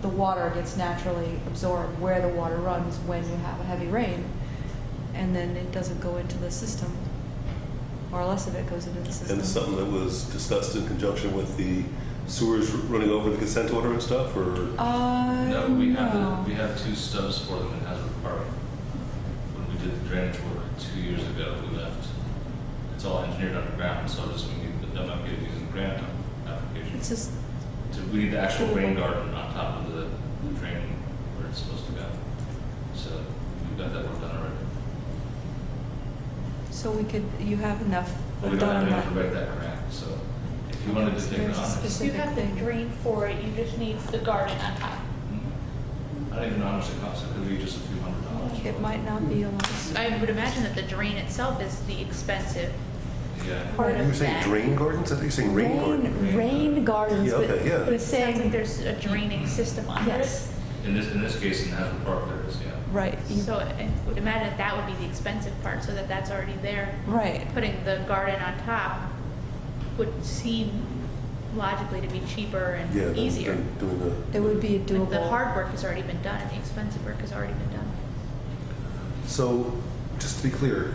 the water gets naturally absorbed where the water runs when you have a heavy rain, and then it doesn't go into the system, or less of it goes into the system. And something that was discussed in conjunction with the sewers running over the consent order and stuff, or? No, we no. have two stubs for them in Hasbrook Park. When we did the drainage work 2 years ago, we left. It's all engineered underground, so just we need the demo kit using the grant application. It's just, We need the actual rain garden on top of the drain where it's supposed to go. So we've got that work done already. so you have enough But we don't done have on enough to that. write that grant, so if you wanted to take it There's a on. specific You have the thing. drain for it, you just need the garden on top. I don't even know how much it costs. It could be just a few $100s. It might not be a lot. I would imagine that the drain itself is the expensive Yeah. part You of were saying that. drain gardens? I thought you were saying rain garden. Rain gardens, Yeah, but, okay, yeah. but it's It sounds like saying, there's a draining system under it. yes, In this case, in Hasbrook Park, there is, yeah. right, So I would imagine that would be the expensive part, so that's already there. right. Putting the garden on top would seem logically to be cheaper Yeah, and easier. than doing the. It would be a Like, doable. the hard work has already been done and the expensive work has already been done. So, just to be clear,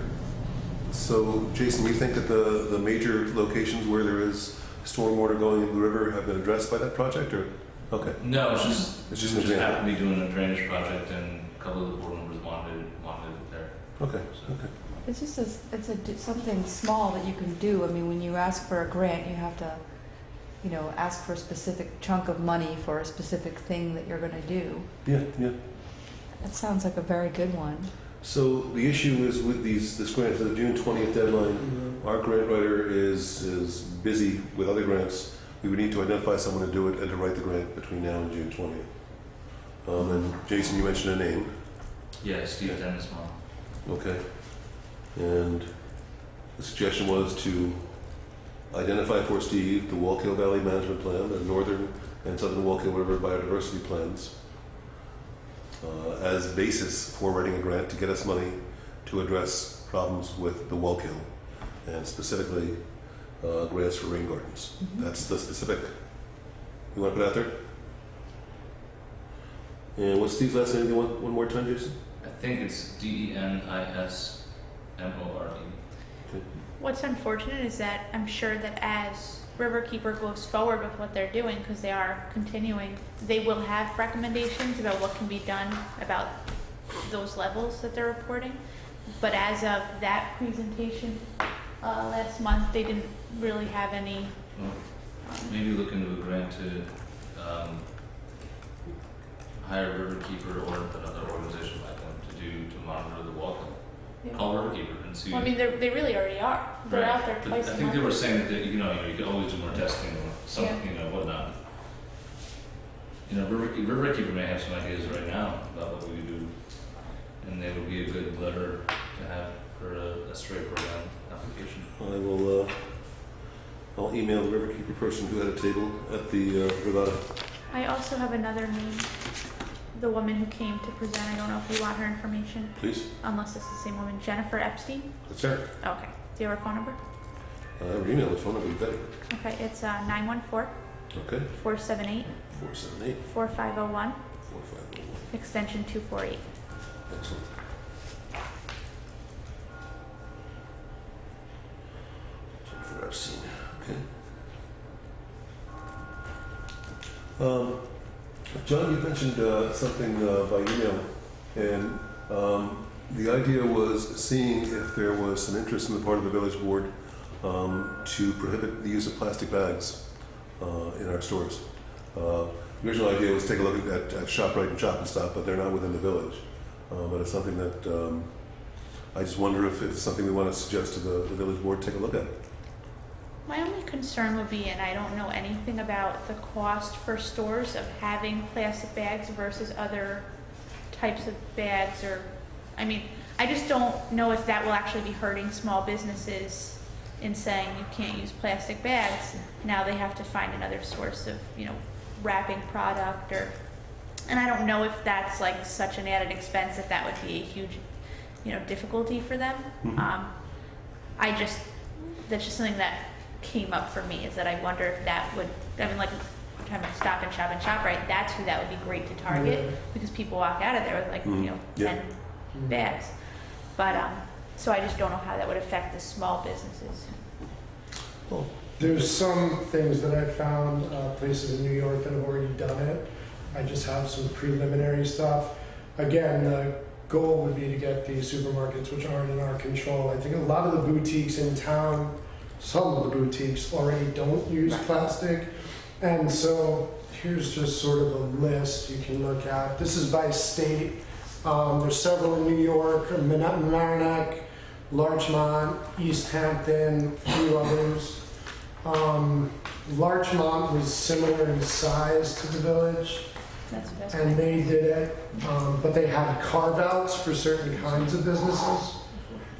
so Jason, you think that the major locations where there is stormwater going into the river have been addressed by that project, or? Okay, No, it's It's just just we an just example. happened to be doing a drainage project, and a couple of the board members wanted it there. okay, okay. It's just something small that you can do. I mean, when you ask for a grant, you have to, ask for a specific chunk of money for a specific thing that you're going to do. Yeah, yeah. That sounds like a very good one. So the issue is with this grant, for the June 20th deadline, our grant writer is busy with other grants. We would need to identify someone to do it and to write the grant between now and June 20th. And Jason, you mentioned a name. Yeah, Steve Dennis, mom. Okay. And the suggestion was to identify for Steve the Wallkill Valley Management Plan, the northern and southern Wallkill River biodiversity plans, as basis for writing a grant to get us money to address problems with the Wallkill, and specifically grants for rain gardens. That's the specific. You want to put out there? And what's Steve's last name? One more time, Jason? I think it's DENISMORE. What's unfortunate is that I'm sure that as Riverkeeper goes forward with what they're doing, because they are continuing, they will have recommendations about what can be done about those levels that they're reporting. But as of that presentation last month, they didn't really have any. Well, maybe look into a grant to hire a Riverkeeper or another organization like them to monitor the Wallkill. Yeah. Call Riverkeeper and see. Well, I mean, they really already are. They're Right. out there But twice I a think they were month. saying that you could always do more testing or something, Yeah. whatnot. Riverkeeper may have some ideas right now about what we could do, and they would be a good letter to have for a straight program application. I will. I'll email the Riverkeeper person who had a table at the Regatta. I also have another name. The woman who came to present, I don't know if you want her information, Please. unless it's the same woman, Jennifer Epstein. That's her. Okay. Do you have her phone number? Her email is phone number, you better. Okay, it's 914 Okay. 478 478 4501, 4501. extension 248. Excellent. Jennifer John, you mentioned something by email, and the idea was seeing if there was some interest on the part of the village board to prohibit the use of plastic bags in our stores. The original idea was take a look at ShopRite and Shop and Stop, but they're not within the village. But it's something that I just wonder if it's something we want to suggest to the village board to take a look at. My only concern would be, and I don't know anything about the cost for stores of having plastic bags versus other types of bags, or, I mean, I just don't know if that will actually be hurting small businesses in saying you can't use plastic bags. Now they have to find another source of, wrapping product, or, and I don't know if that's like such an added expense that that would be a huge, difficulty for them. Mhm. That's just something that came up for me, is that I wonder if that would, like having Stop and Shop right, that's who that would be great to target, Yeah. because people walk out of there with like, Mhm. Yeah. 10 bags. But, so I just don't know how that would affect the small businesses. Well, There's some things that I found, places in New York that have already done it. I just have some preliminary stuff. Again, the goal would be to get the supermarkets, which aren't in our control. I think a lot of the boutiques in town, some of the boutiques already don't use plastic. And so here's just sort of a list you can look at. This is by state. There's several in New York, Mamaroneck, Larchmont, East Hampton, a few others. Larchmont was similar in size to the village, That's the best and way. they did it, but they had carve-outs for certain kinds of businesses.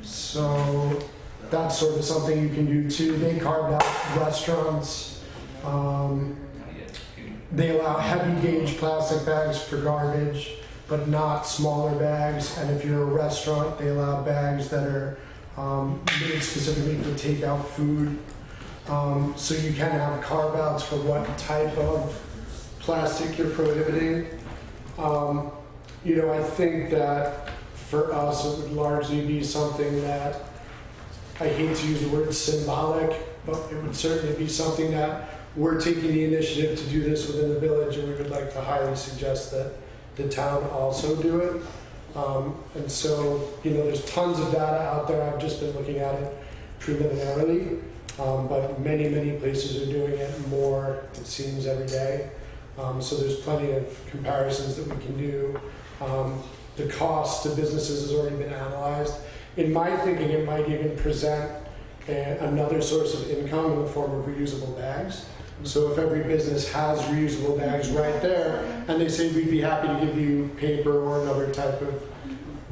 So that's sort of something you can do too. They carved out restaurants. They allow heavy gauge plastic bags for garbage, but not smaller bags. And if you're a restaurant, they allow bags that are made specifically for takeout food. So you can have carve-outs for what type of plastic you're prohibiting. I think that for us it would largely be something that, I hate to use the word symbolic, but it would certainly be something that we're taking the initiative to do this within the village, and we would like to highly suggest that the town also do it. And so, there's tons of data out there. I've just been looking at it preliminarily. But many, many places are doing it more, it seems, every day. So there's plenty of comparisons that we can do. The cost to businesses has already been analyzed. In my thinking, it might even present another source of income in the form of reusable bags. So if every business has reusable bags right there, and they say we'd be happy to give you paper or another type of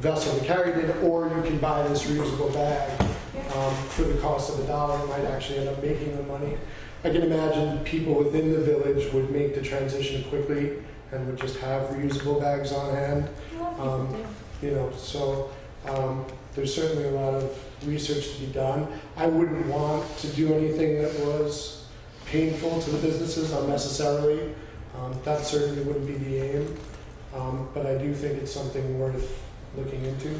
vessel to carry it in, or you can buy this reusable bag. For the cost of $1, it might actually end up making them money. I can imagine people within the village would make the transition quickly and would just have reusable bags on hand. So there's certainly a lot of research to be done. I wouldn't want to do anything that was painful to the businesses unnecessarily. That certainly wouldn't be the aim. But I do think it's something worth looking into.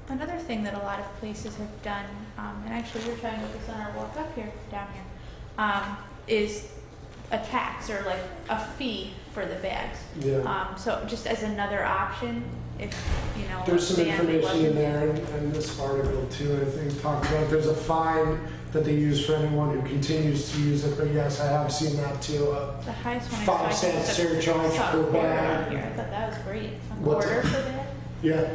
Another thing that a lot of places have done, and actually we were talking about this on our walk up here, down here, is a tax or like a fee for the bags. Yeah. So just as another option, if, There's some a family information in wasn't- there, and this article too, I think, talks about, there's a fine that they use for anyone who continues to use it, but yes, I have seen that too. The highest one I 5 saw, I think, cent was a- surcharge I saw a per quarter bag. on here. I thought that was great. A What's quarter that? per bag? Yeah.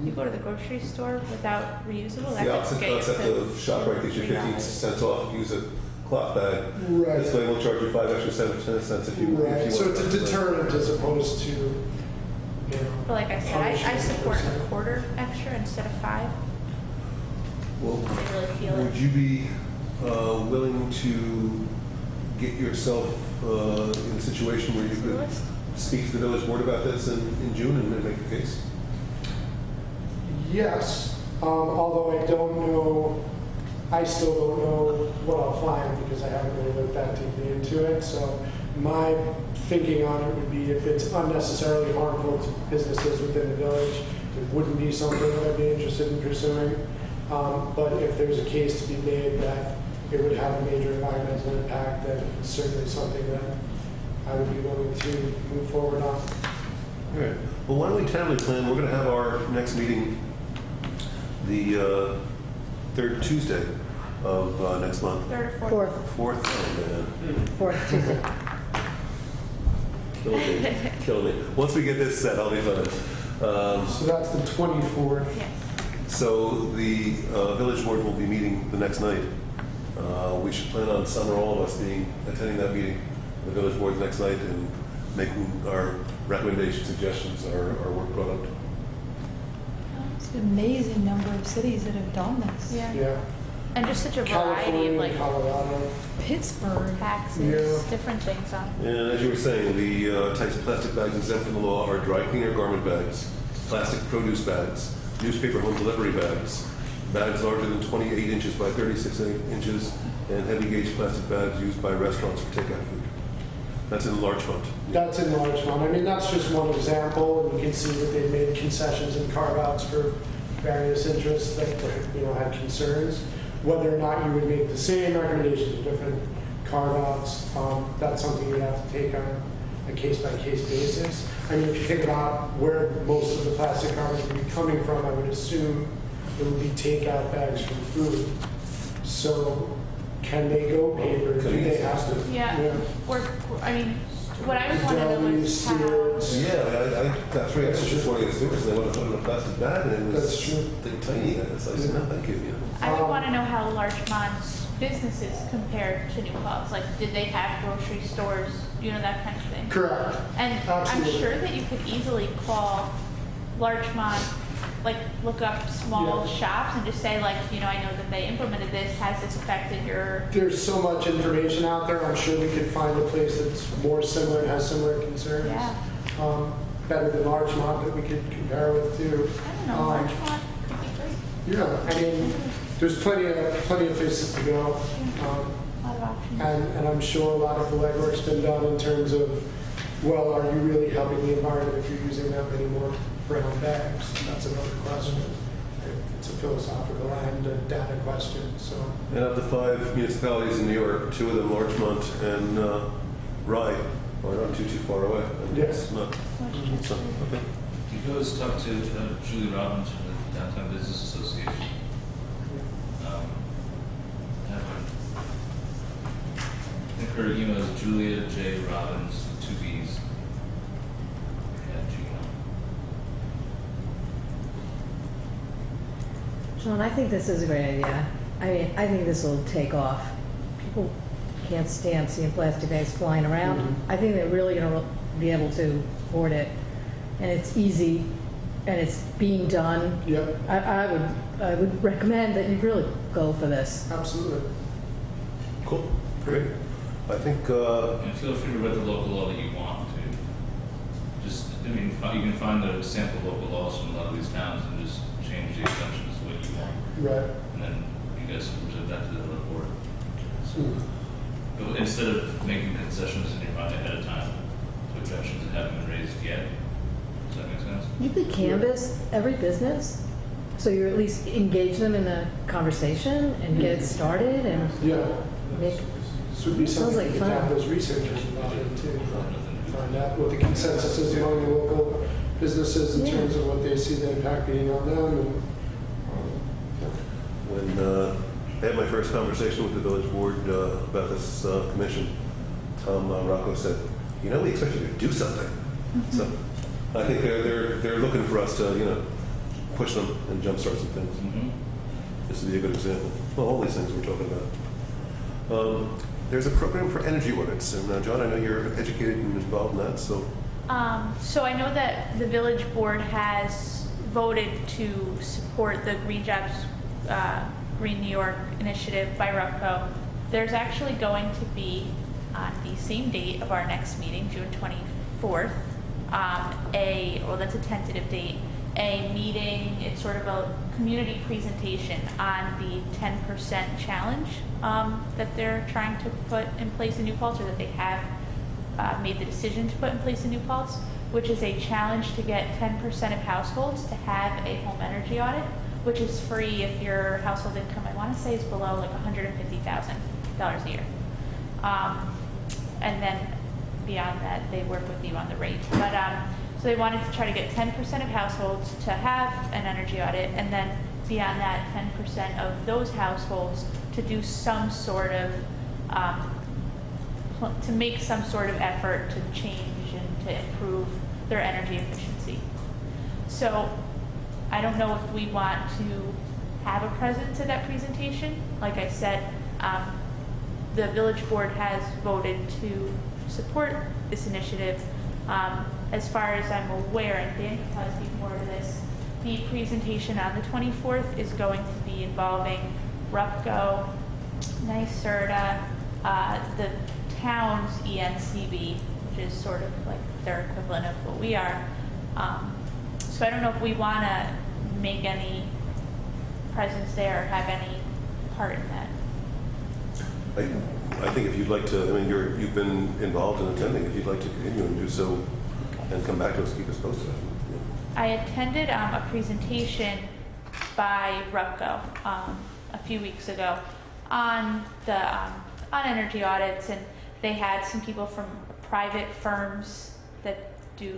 You go to the grocery store without reusable, that the could opposite get you concept to of ShopRite gives you 15 $3. cents off if you use a cloth bag. Right. This way we'll charge you 5 extra cents, 10 cents if you Right, want so it's a to. deterrent as opposed to, But like I said, I punishment support per se. a quarter extra instead of 5. Well, I really feel would it. you be willing to get yourself in a situation where you could speak to the village board about this in June and make a case? Yes, although I don't know, I still don't know what I'll find because I haven't really looked that deeply into it. So my thinking on it would be if it's unnecessarily harmful to businesses within the village, it wouldn't be something that I'd be interested in pursuing. But if there's a case to be made that it would have a major environmental impact, then it's certainly something that I would be willing to move forward on. All right. Well, why don't we tentatively plan, we're going to have our next meeting the third Tuesday of next month. Third or fourth. Fourth, Oh, man. fourth Tuesday. Kill me. Kill me. Once we get this set, I'll be fine. So that's the 24th. Yes. So the village board will be meeting the next night. We should plan on some or all of us attending that meeting, the village board next night, and making our recommendations, suggestions, our work product. It's an amazing number of cities that have done this. Yeah. Yeah. And just such a variety California, of like Colorado. Pittsburgh. taxes, Yeah. different things on. And as you were saying, the types of plastic bags exempt from the law are dry cleaner garment bags, plastic produce bags, newspaper home delivery bags, bags larger than 28 inches by 36 inches, and heavy gauge plastic bags used by restaurants for takeout food. That's in Larchmont. That's in Larchmont. I mean, that's just one example, and you can see that they've made concessions and carve-outs for various interests that, had concerns. Whether or not you would make the same recommendations or different carve-outs, that's something you have to take on a case-by-case basis. I mean, if you think about where most of the plastic garbage would be coming from, I would assume it would be takeout bags from food. So can they go paper? Do they have to? Yeah. I mean, what I was wondering was how. Yeah, that's right. That's just one of the stores. They want to put it in a plastic bag, and it was That's true. tiny. It's like, no, thank you. I would want to know how Larchmont's businesses compared to New Paltz. Like, did they have grocery stores? That kind of thing. Correct. And Absolutely. I'm sure that you could easily call Larchmont, like look up small Yeah. shops and just say like, I know that they implemented this. Has this affected your? There's so much information out there. I'm sure we could find a place that's more similar and has similar concerns. Yeah. Better than Larchmont that we could compare with too. I don't know. Larchmont could be great. Yeah, I mean, there's plenty of places to go. A lot of options. And I'm sure a lot of the legwork's been done in terms of, well, are you really helping the environment if you're using that many more brown bags? That's another question. It's a philosophical and a data question, so. And of the 5 municipalities in New York, 2 of them, Larchmont and Rye, are not too far away. And Yes. it's not. So, okay. You guys talk to Julie Robbins from the Downtown Business Association. I think her email is Julia J. Robbins, 2 B's, at Gmail. Sean, I think this is a great idea. I mean, I think this will take off. People can't stand seeing plastic bags flying around. Mhm. I think they're really going to be able to hoard it, and it's easy, and it's being done. Yep, I would recommend that you really go for this. absolutely. Cool. Great. I think, And feel free to read the local law that you want to. Just, you can find the sample local laws from a lot of these towns and just change the exemptions to what you want. Right. And then you guys can present that to the board. Hmm. But instead of making concessions in your mind ahead of time to objections that haven't been raised yet. Does that make sense? You could canvass every business, so you at least engage them in the conversation and get it started and Yeah, make. this would be Sounds something like we could fun. have those researchers involved in too. Find out what the consensus is among the local businesses in Yeah. terms of what they see the impact being on them. And, when I had my first conversation with the village board about this commission, Tom Rocco said, we expect you to do something. So I think they're looking for us to, push them and jumpstart some things. Mm-hmm. This would be a good example. Well, all these things we're talking about. There's a program for energy audits, and John, I know you're educated and involved in that, so. So I know that the village board has voted to support the Green Jobs, Green New York initiative by RUPCO. There's actually going to be, on the same date of our next meeting, June 24th, that's a tentative date, a meeting, it's sort of a community presentation on the 10% challenge that they're trying to put in place in New Paltz, or that they have made the decision to put in place in New Paltz, which is a challenge to get 10% of households to have a home energy audit, which is free if your household income, I want to say, is below like $150,000 a year. And then beyond that, they work with you on the rate. But, so they wanted to try to get 10% of households to have an energy audit, and then beyond that, 10% of those households to do some sort of, to make some sort of effort to change and to improve their energy efficiency. So I don't know if we want to have a presence at that presentation. Like I said, the village board has voted to support this initiative. As far as I'm aware, and Dan can probably speak more to this, the presentation on the 24th is going to be involving RUPCO, NYSERDA, the town's ENCB, which is sort of like their equivalent of what we are. So I don't know if we want to make any presence there or have any part in that. I think if you'd like to, I mean, you've been involved in attending. If you'd like to continue and do so, and come back to us, keep us posted. I attended a presentation by RUPCO a few weeks ago on the on energy audits, and they had some people from private firms that do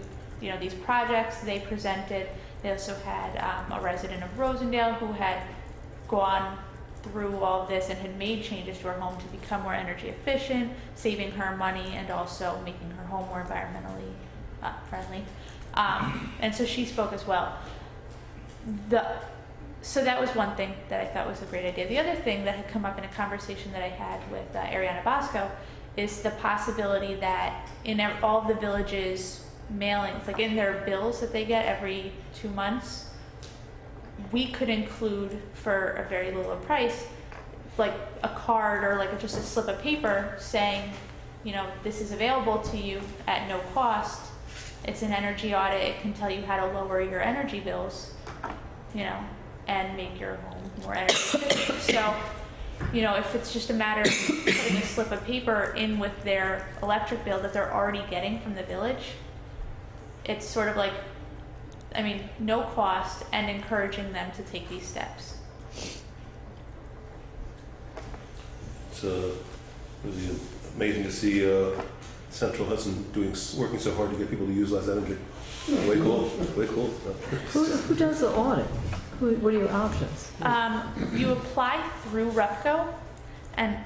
these projects. They presented. They also had a resident of Rosendale who had gone through all of this and had made changes to her home to become more energy efficient, saving her money and also making her home more environmentally friendly. And so she spoke as well. So that was one thing that I thought was a great idea. The other thing that had come up in a conversation that I had with Ariana Bosco is the possibility that in all of the villages' mailings, like in their bills that they get every 2 months, we could include for a very low price, like a card or like just a slip of paper saying, this is available to you at no cost. It's an energy audit. It can tell you how to lower your energy bills, and make your home more energy efficient. So, if it's just a matter of putting a slip of paper in with their electric bill that they're already getting from the village, it's sort of like, no cost, and encouraging them to take these steps. It's really amazing to see Central Hudson working so hard to get people to use less energy. Way cool. Way cool. Who does the audit? What are your options? You apply through RUPCO, and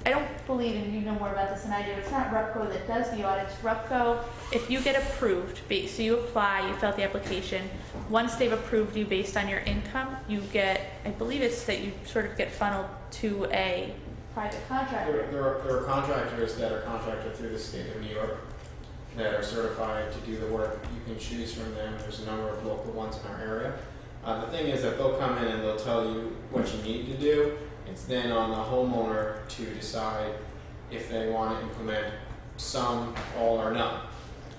I don't believe, and you know more about this than I do, it's not RUPCO that does the audits. RUPCO, if you get approved, so you apply, you fill out the application, once they've approved you based on your income, you get, I believe it's that you sort of get funneled to a private contractor. There are contractors that are contracted through the state of New York that are certified to do the work. You can choose from them. There's a number of local ones in our area. The thing is that they'll come in and they'll tell you what you need to do. It's then on the homeowner to decide if they want to implement some, all, or none.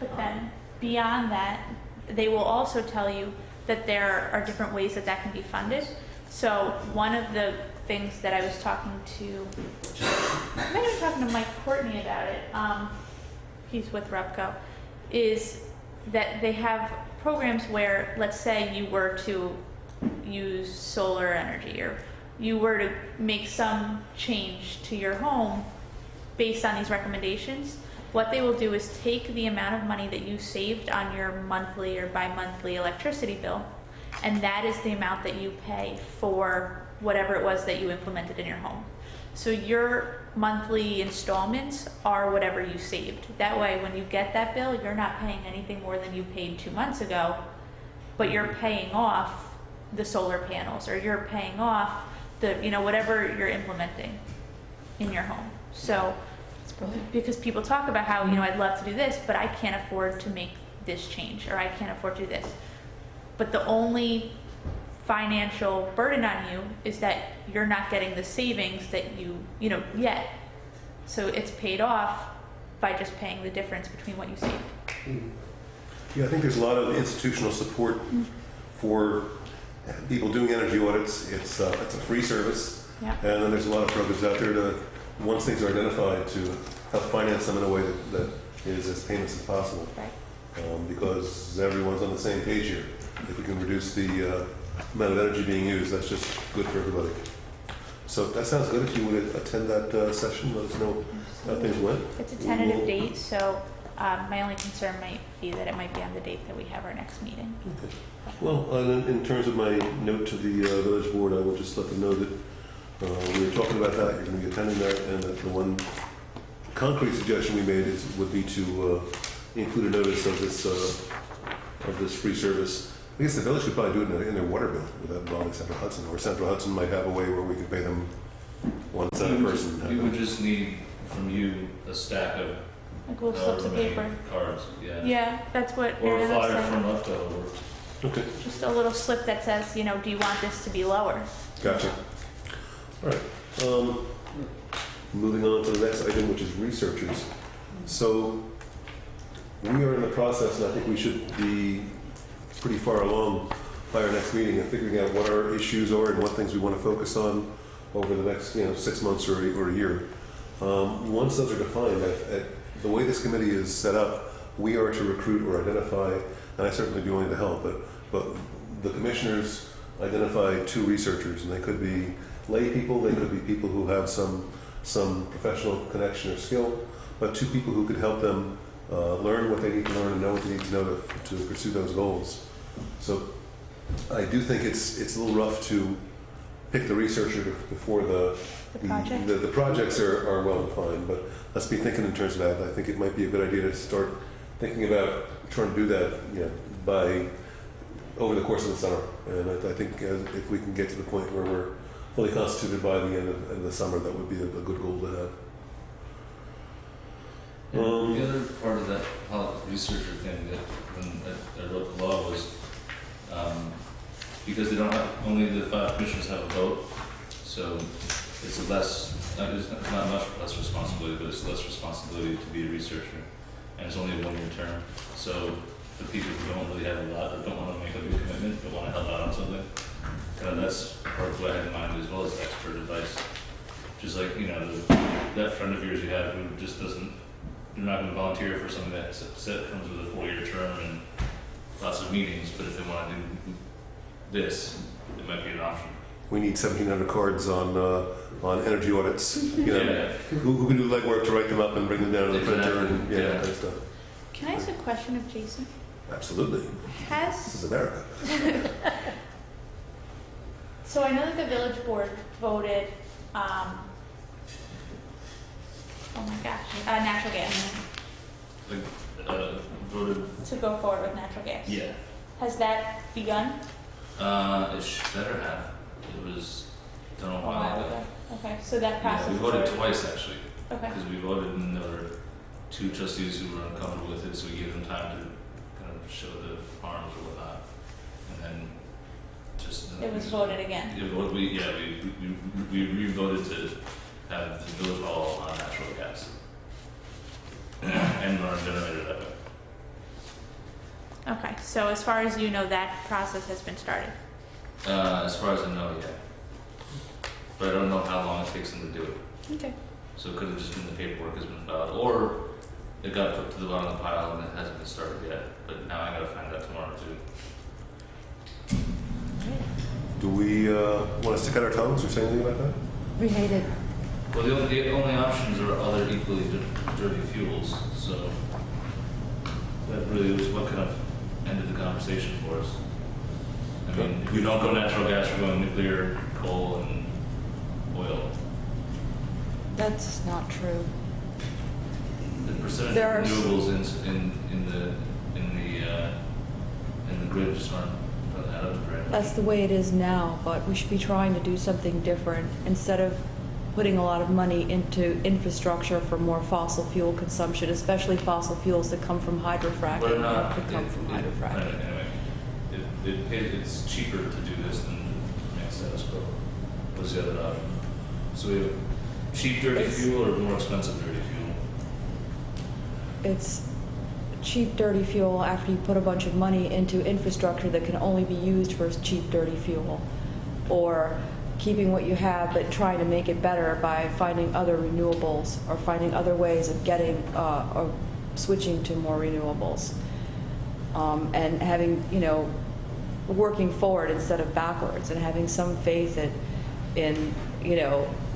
But then beyond that, they will also tell you that there are different ways that can be funded. So one of the things that I was talking to, I might have been talking to Mike Courtney about it, he's with RUPCO, is that they have programs where, let's say you were to use solar energy, or you were to make some change to your home based on these recommendations. What they will do is take the amount of money that you saved on your monthly or bi-monthly electricity bill, and that is the amount that you pay for whatever it was that you implemented in your home. So your monthly installments are whatever you saved. That way, when you get that bill, you're not paying anything more than you paid 2 months ago, but you're paying off the solar panels, or you're paying off the, whatever you're implementing in your home. So, because people talk about how, I'd love to do this, but I can't afford to make this change, or I can't afford to do this. But the only financial burden on you is that you're not getting the savings that you yet. So it's paid off by just paying the difference between what you saved. Yeah, I think there's a lot of institutional support for people doing energy audits. It's a free service, Yeah. and then there's a lot of programs out there to, once things are identified, to help finance them in a way that is as painless as possible. Right. Because everyone's on the same page here. If we can reduce the amount of energy being used, that's just good for everybody. So that sounds good. If you would attend that session, let us know How things went? It's a We tentative will- date, so my only concern might be that it might be on the date that we have our next meeting. Okay. Well, in terms of my note to the village board, I will just let them know that we were talking about that, you're going to be attending that, and that the one concrete suggestion we made would be to include a notice of this free service. I guess the village could probably do it in their water bill without involving Central Hudson, or Central Hudson might have a way where we could pay them one cent a person. We would just need from you a stack of Like little slips however of many paper. cards, yeah. Yeah, that's what Or a Aaron was flyer saying. from leftover. Okay, Just a little slip that says, you know, do you want this to be lower? gotcha. All right. Moving on to the next item, which is researchers. So we are in the process, and I think we should be pretty far along by our next meeting of figuring out what our issues are and what things we want to focus on over the next 6 months or a year. Once those are defined, the way this committee is set up, we are to recruit or identify, and I certainly be willing to help, but the commissioners identify 2 researchers, and they could be lay people, they could be people who have some professional connection or skill, but 2 people who could help them learn what they need to learn and know what they need to know to pursue those goals. So I do think it's a little rough to pick the researcher before the project? The projects are well defined, but let's be thinking in terms of that. I think it might be a good idea to start thinking about trying to do that, by over the course of the summer. And I think if we can get to the point where we're fully constituted by the end of the summer, that would be a good goal to have. The other part of that researcher thing that when I wrote the law was because they don't have, only the 5 commissioners have a vote, so it's not much less responsibility, but it's less responsibility to be a researcher, and it's only a 1-year term. So for people who don't really have a lot or don't want to make a big commitment but want to help out on something, that's part of what I had in mind, as well as expert advice. Just like that friend of yours you have who just doesn't. You're not going to volunteer for something that comes with a 4-year term and lots of meetings, but if they want to do this, it might be an option. We need 1,700 cards on energy audits. Yeah. Who can do the legwork to write them up and bring them down to the printer and Exactly. that kind of stuff. Can I ask a question of Jason? Absolutely. This is America. So I know that the village board voted, oh my gosh, natural gas, Voted. to go forward with natural gas. Yeah. Has that begun? It better have. It was done a while ago. Okay, so that Yeah, process. we is voted already- twice actually, Okay, because we voted and there were 2 trustees who were uncomfortable with it, so we gave them time to kind of show the arms or whatnot, and then just. it was voted again. We re-voted to have the village hall on natural gas and run a generator that way. Okay, so as far as you know, that process has been started. As far as I know, yeah. But I don't know how long it takes them to do it. Okay. So it could have just been the paperwork has been filed, or it got put to the bottom of the pile and it hasn't been started yet. But now I gotta find out tomorrow too. Do we want to stick out our tongues or say anything about that? We hate it. Well, the only options are other equally dirty fuels, so that really was what kind of ended the conversation for us. I mean, if we don't go natural gas, we're going nuclear, coal, and oil. That's not true. The percentage There are of renewables in the grid just aren't out of the grid. That's the way it is now, but we should be trying to do something different. Instead of putting a lot of money into infrastructure for more fossil fuel consumption, especially fossil fuels that come from hydrofracking. But not, that come from hydrofracking. Anyway, it's cheaper to do this than make status quo. What's the other option? So we have cheap dirty fuel or more expensive dirty fuel? It's cheap dirty fuel after you put a bunch of money into infrastructure that can only be used for cheap dirty fuel, or keeping what you have but trying to make it better by finding other renewables or finding other ways of getting or switching to more renewables, and having, working forward instead of backwards, and having some faith in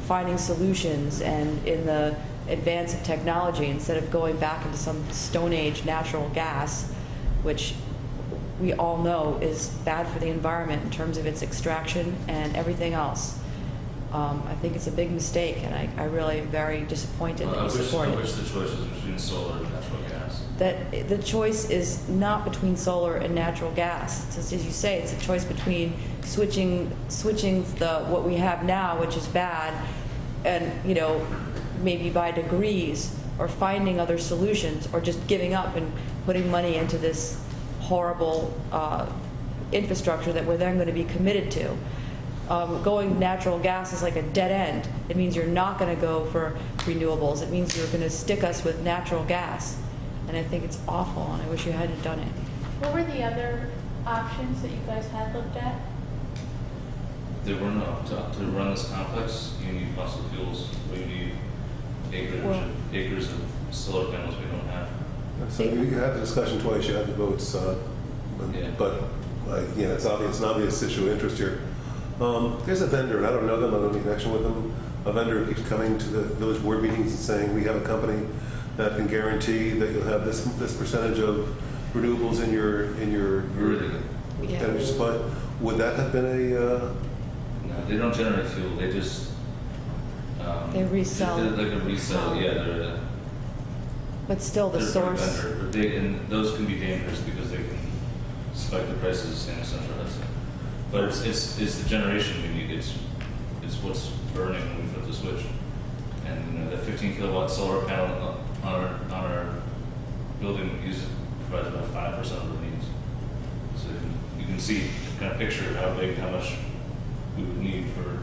finding solutions and in advance of technology, instead of going back into some Stone Age natural gas, which we all know is bad for the environment in terms of its extraction and everything else. I think it's a big mistake, and I really am very disappointed Well, that you support I it. wish the choice was between solar and natural gas. That the choice is not between solar and natural gas. It's, as you say, it's a choice between switching what we have now, which is bad, and maybe by degrees, or finding other solutions, or just giving up and putting money into this horrible infrastructure that we're then going to be committed to. Going natural gas is like a dead end. It means you're not going to go for renewables. It means you're going to stick us with natural gas. And I think it's awful, and I wish you hadn't done it. What were the other options that you guys had looked at? There were no, to run this complex, you need fossil fuels, we need acres of solar panels we don't have. So you had the discussion twice, you had the votes, Yeah. but again, it's an obvious issue of interest here. There's a vendor, and I don't know them, I don't have any connection with them. A vendor keeps coming to the village board meetings and saying, we have a company that can guarantee that you'll have this percentage of renewables in your Really good. Yeah. energy supply. Would that have been No, they don't generate fuel, they just. They resell. They're like a resell, yeah, they're But still, the they're a source. vendor, but and those can be dangerous because they can spike the prices in Central Hudson. But it's the generation we need, it's what's burning when we flip the switch. And the 15 kilowatt solar panel on our building provides about 5% of the needs. So you can see, kind of picture how much we would need for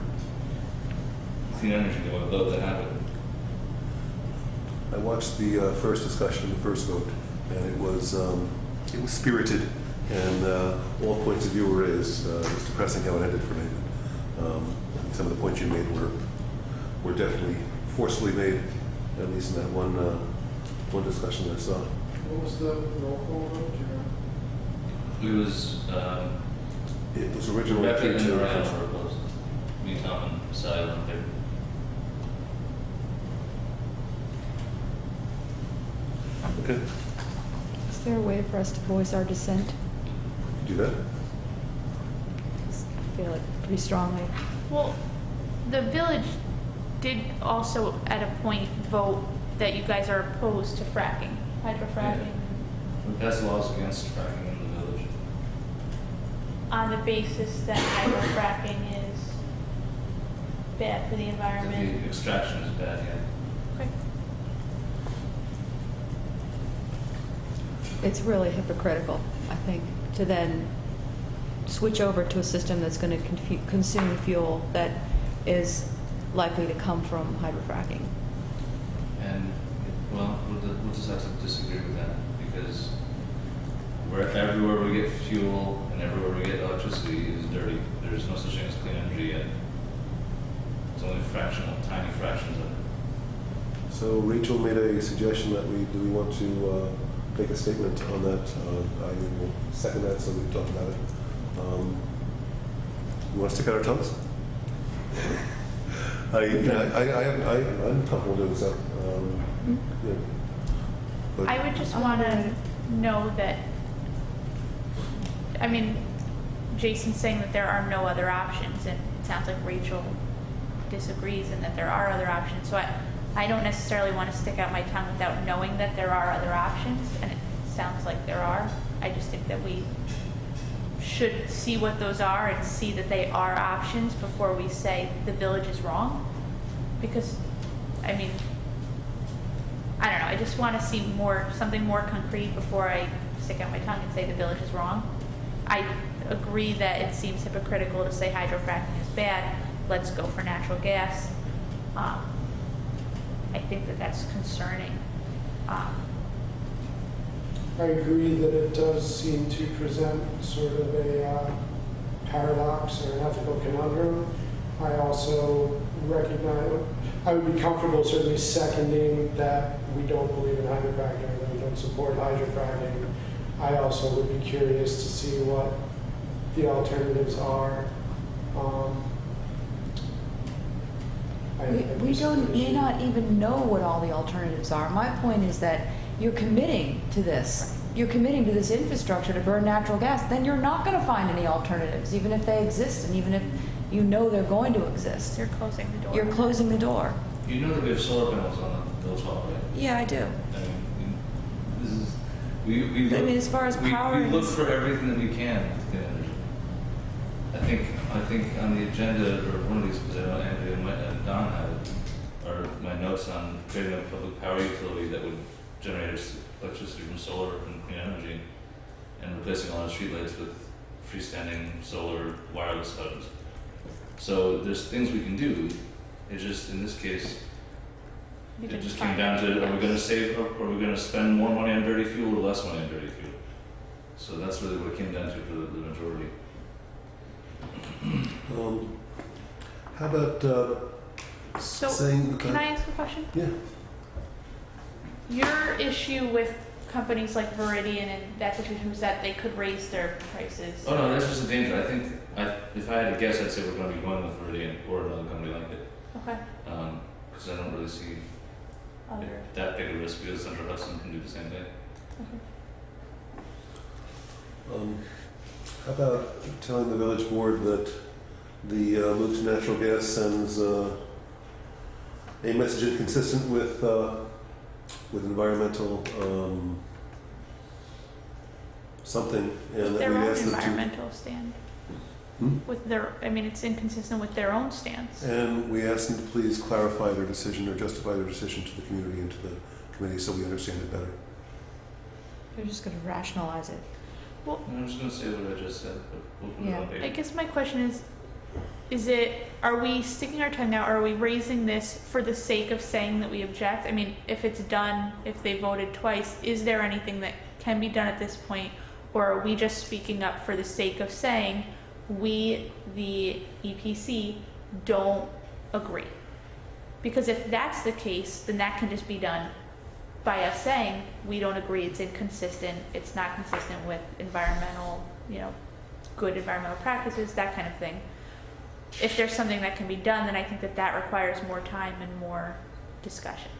clean energy to load that happen. I watched the first discussion, the first vote, and it was spirited, and all points of view were raised. It was depressing how it ended for me. Some of the points you made were definitely forcefully made, at least in that one discussion that I saw. What was the roll call vote? Do you know? It was It was originally Rebecca and 3-2. Ryan were opposed. Me, Tom, and Sally were in favor. Okay, Is there a way for us to voice our dissent? do that. I feel it pretty strongly. Well, the village did also at a point vote that you guys are opposed to fracking, hydrofracking, We passed laws against fracking in the village. on the basis that hydrofracking is bad for the environment. The extraction is bad, yeah. Okay. It's really hypocritical, I think, to then switch over to a system that's going to consume fuel that is likely to come from hydrofracking. And, well, we'll just have to disagree with that because everywhere we get fuel and everywhere we get electricity is dirty. There's no such thing as clean energy yet. It's only tiny fractions of it. So Rachel made a suggestion that do we want to make a statement on that? I will second that, so we can talk about it. You want to stick out our tongues? I'm comfortable doing so. Yeah. But I would just want to know that, I mean, Jason's saying that there are no other options, and it sounds like Rachel disagrees and that there are other options. So I don't necessarily want to stick out my tongue without knowing that there are other options, and it sounds like there are. I just think that we should see what those are and see that they are options before we say the village is wrong. Because, I mean, I don't know, I just want to see something more concrete before I stick out my tongue and say the village is wrong. I agree that it seems hypocritical to say hydrofracking is bad, let's go for natural gas. I think that that's concerning. I agree that it does seem to present sort of a paradox or an ethical conundrum. I also recognize, I would be comfortable certainly seconding that we don't believe in hydrofracking, that we don't support hydrofracking. I also would be curious to see what the alternatives are. We don't, may not even know what all the alternatives are. My point is that you're committing to this. You're committing to this infrastructure to burn natural gas, then you're not gonna find any alternatives, even if they exist and even if you know they're going to exist. You're closing the door. You're closing the door. You know that we have solar panels on the village hall, right? Yeah, I do. I mean, this is, we look. I mean, as far as powering. We look for everything that we can to get energy. I think on the agenda, or one of these, because I know Andrea and Don had, are my notes on creating a public power utility that would generate electricity from solar and clean energy, and replacing all our streetlights with freestanding solar wireless hubs. So there's things we can do. It just, in this case, You it can just find- came down to, are we gonna save, or are we gonna spend more money on dirty fuel or less money on dirty fuel? So that's really what it came down to for the majority. How about So, saying? can I ask a question? Yeah. Your issue with companies like Viridian and that situation was that they could raise their prices. Oh no, that's just a danger. I think, if I had to guess, I'd say we're gonna be going with Viridian or another company like it. Okay. Because I don't really see Other. that big a risk because Central Hudson can do the same thing. How about telling the village board that the move to natural gas sends a message inconsistent with environmental something, and that Their we own ask them environmental stand. Hmm? With their, I mean, it's inconsistent with their own stance. and we ask them to please clarify their decision or justify their decision to the community and to the committee so we understand it better. They're just gonna rationalize it. And I'm just gonna say what I just said, but we'll put it Yeah. on paper. I guess my question is it, are we sticking our tongue out, or are we raising this for the sake of saying that we object? I mean, if it's done, if they voted twice, is there anything that can be done at this point? Or are we just speaking up for the sake of saying, we, the EPC, don't agree? Because if that's the case, then that can just be done by us saying, we don't agree, it's inconsistent, it's not consistent with environmental, good environmental practices, that kind of thing. If there's something that can be done, then I think that requires more time and more discussion.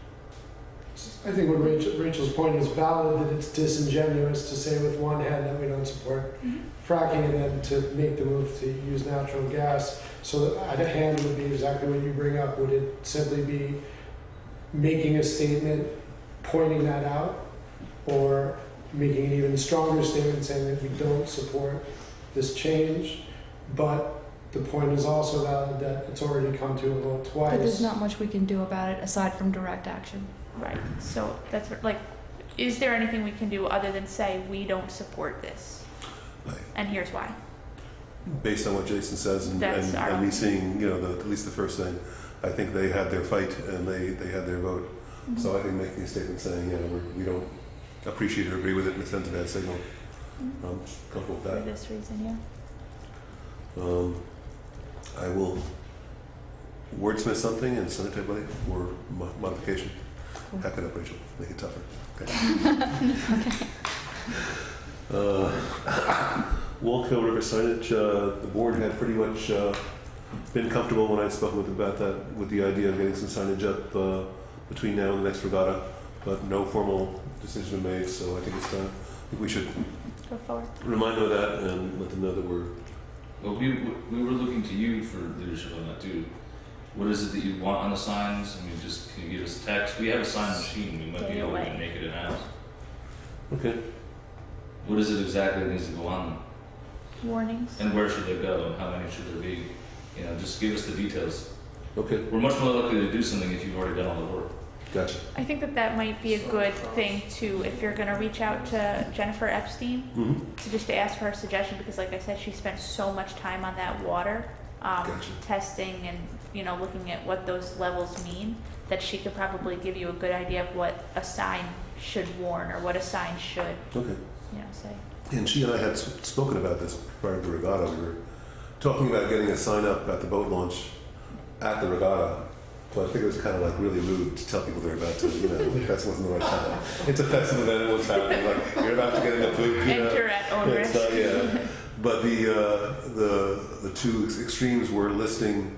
I think what Rachel's point is valid, that it's disingenuous to say with one hand that we don't support fracking and then to make the move to use natural gas. So the other hand would be exactly what you bring up. Would it simply be making a statement, pointing that out, or making an even stronger statement saying that we don't support this change? But the point is also valid that it's already come to a vote twice. But there's not much we can do about it aside from direct action. Right, so that's like, is there anything we can do other than say, we don't support this? Right. And here's why. Based on what Jason says and That's our- me seeing, at least the first thing, I think they had their fight and they had their vote. So I think making a statement saying, we don't appreciate or agree with it and send a bad signal. I'm comfortable with For that. this reason, yeah. I will wordsmith something and send it to everybody for modification. Cool. Hack it up, Rachel. Make it tougher. Okay. Walco River signage, the board had pretty much been comfortable when I'd spoken with them about that, with the idea of getting some signage up between now and the next regatta, but no formal decision been made, so I think it's time. I think we should Go forward. remind them of that and let them know that we're. Well, we were looking to you for leadership on that too. What is it that you want on the signs? I mean, just can you give us text? We have a sign machine. We might be able to make it in-house. Okay. What is it exactly that needs to go on? Warnings. And where should they go? And how many should there be? Just give us the details. Okay. We're much more likely to do something if you've already done all the work. Gotcha. I think that might be a good thing too, if you're gonna reach out to Jennifer Epstein, Mm-hmm. to just to ask for her suggestion, because like I said, she spent so much time on that water, Gotcha. testing and, looking at what those levels mean, that she could probably give you a good idea of what a sign should warn, or what a sign should, Okay. say. And she and I had spoken about this prior to the regatta. We were talking about getting a sign up at the boat launch at the regatta. So I think it was kind of like really rude to tell people they're about to, that wasn't the right time. It's a festive event, what's happening, like you're about to get in a poop, Enter at own It's risk. not, yeah. But the two extremes were listing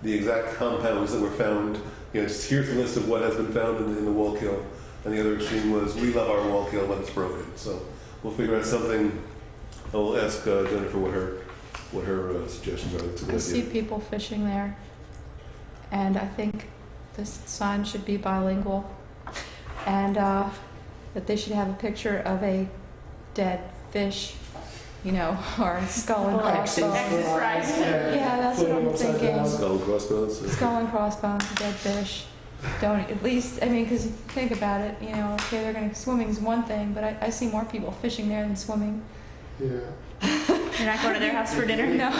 the exact compounds that were found. Just here's the list of what has been found in the Wallkill. And the other extreme was, we love our Wallkill, but it's broken. So we'll figure out something. I will ask Jennifer what her suggestions are. It's a good I see idea. people fishing there, and I think this sign should be bilingual, and that they should have a picture of a dead fish, or a skull and crossbones. Exercise. Yeah, that's what I'm Upside thinking. down. Skull and crossbones. Skull and crossbones, a dead fish. Don't, at least, because think about it, okay, they're going to, swimming is one thing, but I see more people fishing there than swimming. Yeah. You're not going to their house for dinner? No.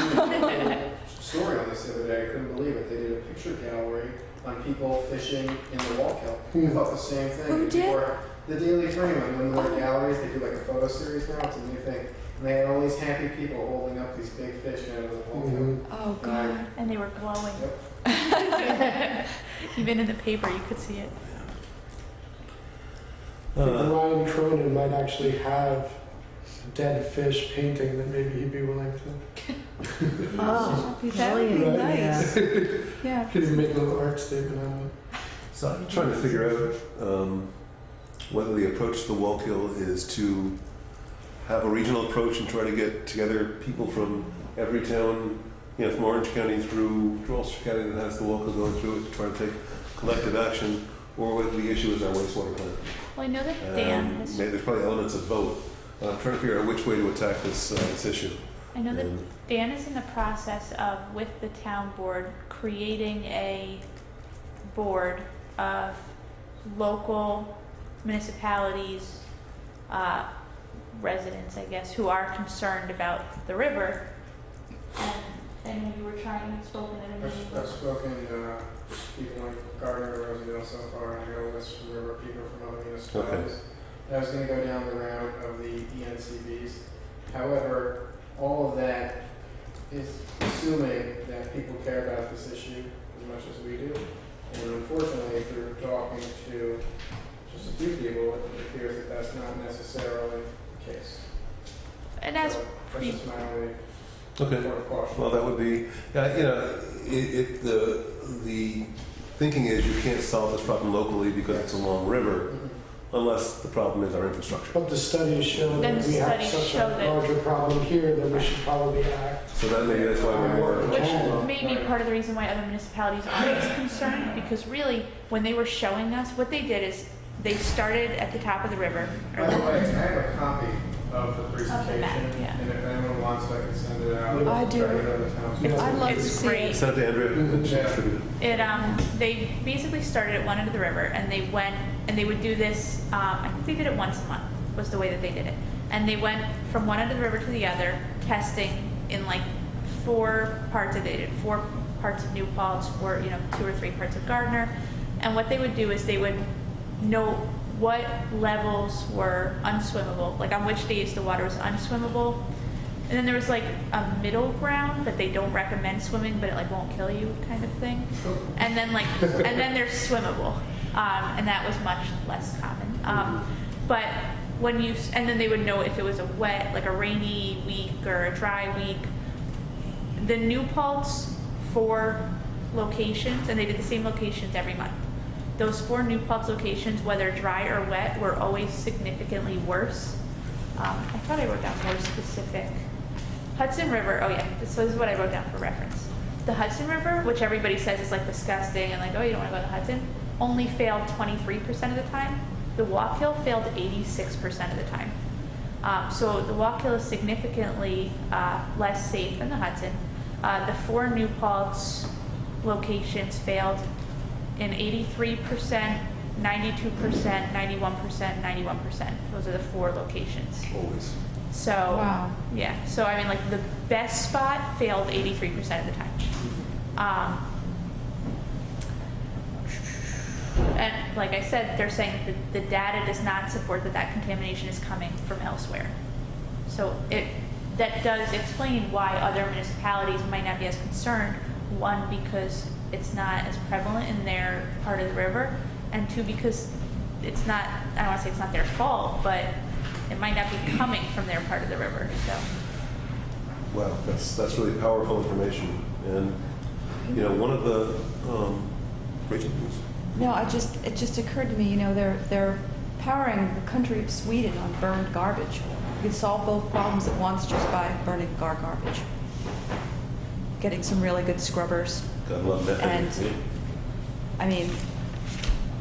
Story on this the other day, I couldn't believe it. They did a picture gallery on people fishing in the Wallkill. I thought the same thing. Who did? Before the Daily Frame, when there are galleries, they do like a photo series now. It's a new thing. And they had all these happy people holding up these big fish out of the Wallkill. Mhm. Oh, God. And they were glowing. Yep. Even in the paper, you could see it. I think Ryan Cronin might actually have a dead fish painting that maybe he'd be willing to. Oh, That would be brilliant. nice. Yeah. Could even make a little art statement out of it. So I'm trying to figure out whether the approach to the Wallkill is to have a regional approach and try to get together people from every town, from Orange County through Ulster County that has the Wallkill going through it to try to take collective action, or whether the issue is our wastewater plant. Well, I know that Dan has, There's probably elements of both. I'm trying to figure out which way to attack this issue. I know that And Dan is in the process of, with the town board, creating a board of local municipalities, residents, I guess, who are concerned about the river. And you were trying, you've spoken at a meeting. I've spoken to people like Gardner, Rosedale so far, and I know West River people from other municipalities. I was going to go down the route of the ENCVs. However, all of that is assuming that people care about this issue as much as we do. And unfortunately, through talking to just a few people, it appears that that's not necessarily the case. And as So that's just my only Okay. sort of caution. Well, that would be, the thinking is you can't solve this problem locally because it's a long river, Mhm. unless the problem is our infrastructure. But the studies show Then that the we have studies such show a that- larger problem here that we should probably act. So maybe that's why we're more. Which may be part of the reason why other municipalities aren't as concerned, because really, when they were showing us, what they did is they started at the top of the river. By the way, I have a copy of the Of the presentation, map, yeah. and if anyone wants, I can send it out. I do. Try to get on the town's Yeah. I'd love to It's see great. it. Send it to Andrea and she Yeah. distributed it. They basically started at one end of the river, and they went, and they would do this, I think they did it once a month, was the way that they did it. And they went from one end of the river to the other, testing in like 4 parts of, they did 4 parts of New Paltz, 2 or 3 parts of Gardner. And what they would do is they would note what levels were unswimmable, like on which days the water was unswimmable. And then there was like a middle ground that they don't recommend swimming, but it like won't kill you kind of thing. And then and then there's swimmable, and that was much less common. But and then they would know if it was a wet, like a rainy week or a dry week. The New Paltz 4 locations, and they did the same locations every month. Those 4 New Paltz locations, whether dry or wet, were always significantly worse. I thought I wrote down more specific. Hudson River, oh yeah, so this is what I wrote down for reference. The Hudson River, which everybody says is like disgusting and like, oh, you don't want to go to the Hudson, only failed 23% of the time. The Wallkill failed 86% of the time. So the Wallkill is significantly less safe than the Hudson. The 4 New Paltz locations failed in 83%, 92%, 91%, 91%. Those are the 4 locations. Always. So, Wow. yeah. So, I mean, like, the best spot failed 83% of the time. And like I said, they're saying that the data does not support that contamination is coming from elsewhere. So that does explain why other municipalities might not be as concerned. 1, because it's not as prevalent in their part of the river, and 2, because it's not, I don't want to say it's not their fault, but it might not be coming from their part of the river. So Wow, that's really powerful information. And You know, one of the, Rachel, please. No, it just occurred to me, you know, they're powering the country of Sweden on burned garbage. You could solve both problems at once just by burning garbage. Getting some really good scrubbers. Gotta love methane. And- I mean,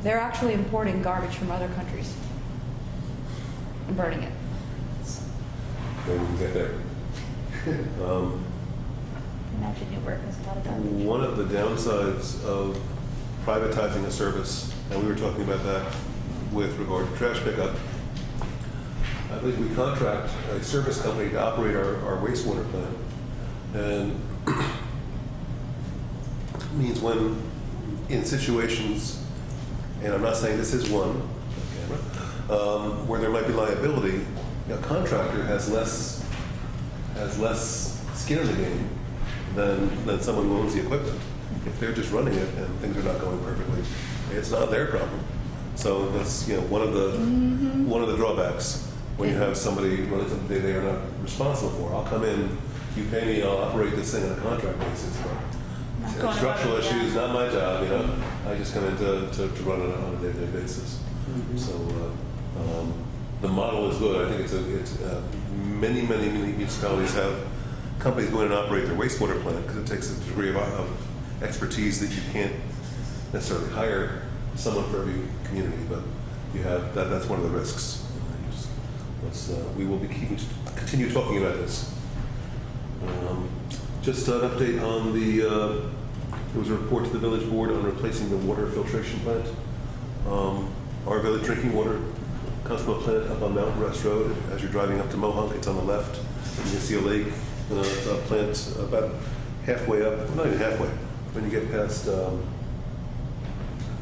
they're actually importing garbage from other countries and burning it. Maybe we can get there. Imagine Newburgh has a lot of garbage. One of the downsides of privatizing a service, and we were talking about that with regard to trash pickup, I believe we contract a service company to operate our wastewater plant. And means when in situations, and I'm not saying this is one, where there might be liability, a contractor has less skin in the game than someone who owns the equipment. If they're just running it and things are not going perfectly, it's not their problem. So that's one of the drawbacks when you have somebody running something they are not responsible for. I'll come in, you pay me, I'll operate this thing on a contract basis. Not But going structural above and issues, beyond. not my job. I just come in to run it on a day-to-day basis. So the model is good. I think many municipalities have companies go in and operate their wastewater plant because it takes a degree of expertise that you can't necessarily hire someone for every community, but you have that's one of the risks. We will be continue talking about this. Just an update on there was a report to the village board on replacing the water filtration plant. Our village drinking water comes from a plant up on Mountain Rest Road. As you're driving up to Mohawk, it's on the left. You can see a lake. It's a plant about halfway up, well, not even halfway, when you get past the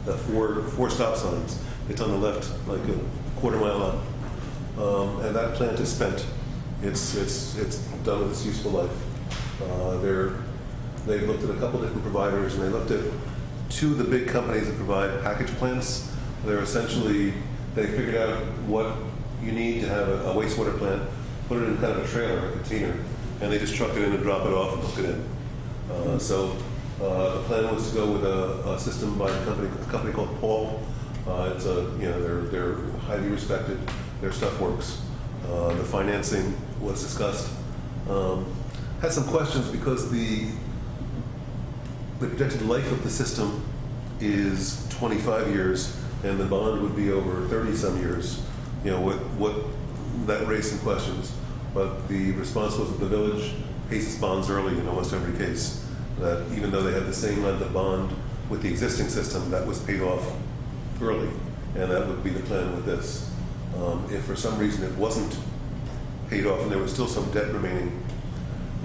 four stop signs. It's on the left, like a quarter mile up. And that plant is spent. It's done with its useful life. They've looked at a couple different providers, and they looked at two of the big companies that provide package plants. They figured out what you need to have a wastewater plant, put it in kind of a trailer, a container, and they just truck it in and drop it off and hook it in. So the plan was to go with a system by a company called Paul. They're highly respected. Their stuff works. The financing was discussed. Had some questions because the projected life of the system is 25 years, and the bond would be over 30-some years. What that raised some questions. But the response was that the village pays its bonds early in almost every case. That even though they had the same length of bond with the existing system, that was paid off early, and that would be the plan with this. If for some reason it wasn't paid off and there was still some debt remaining,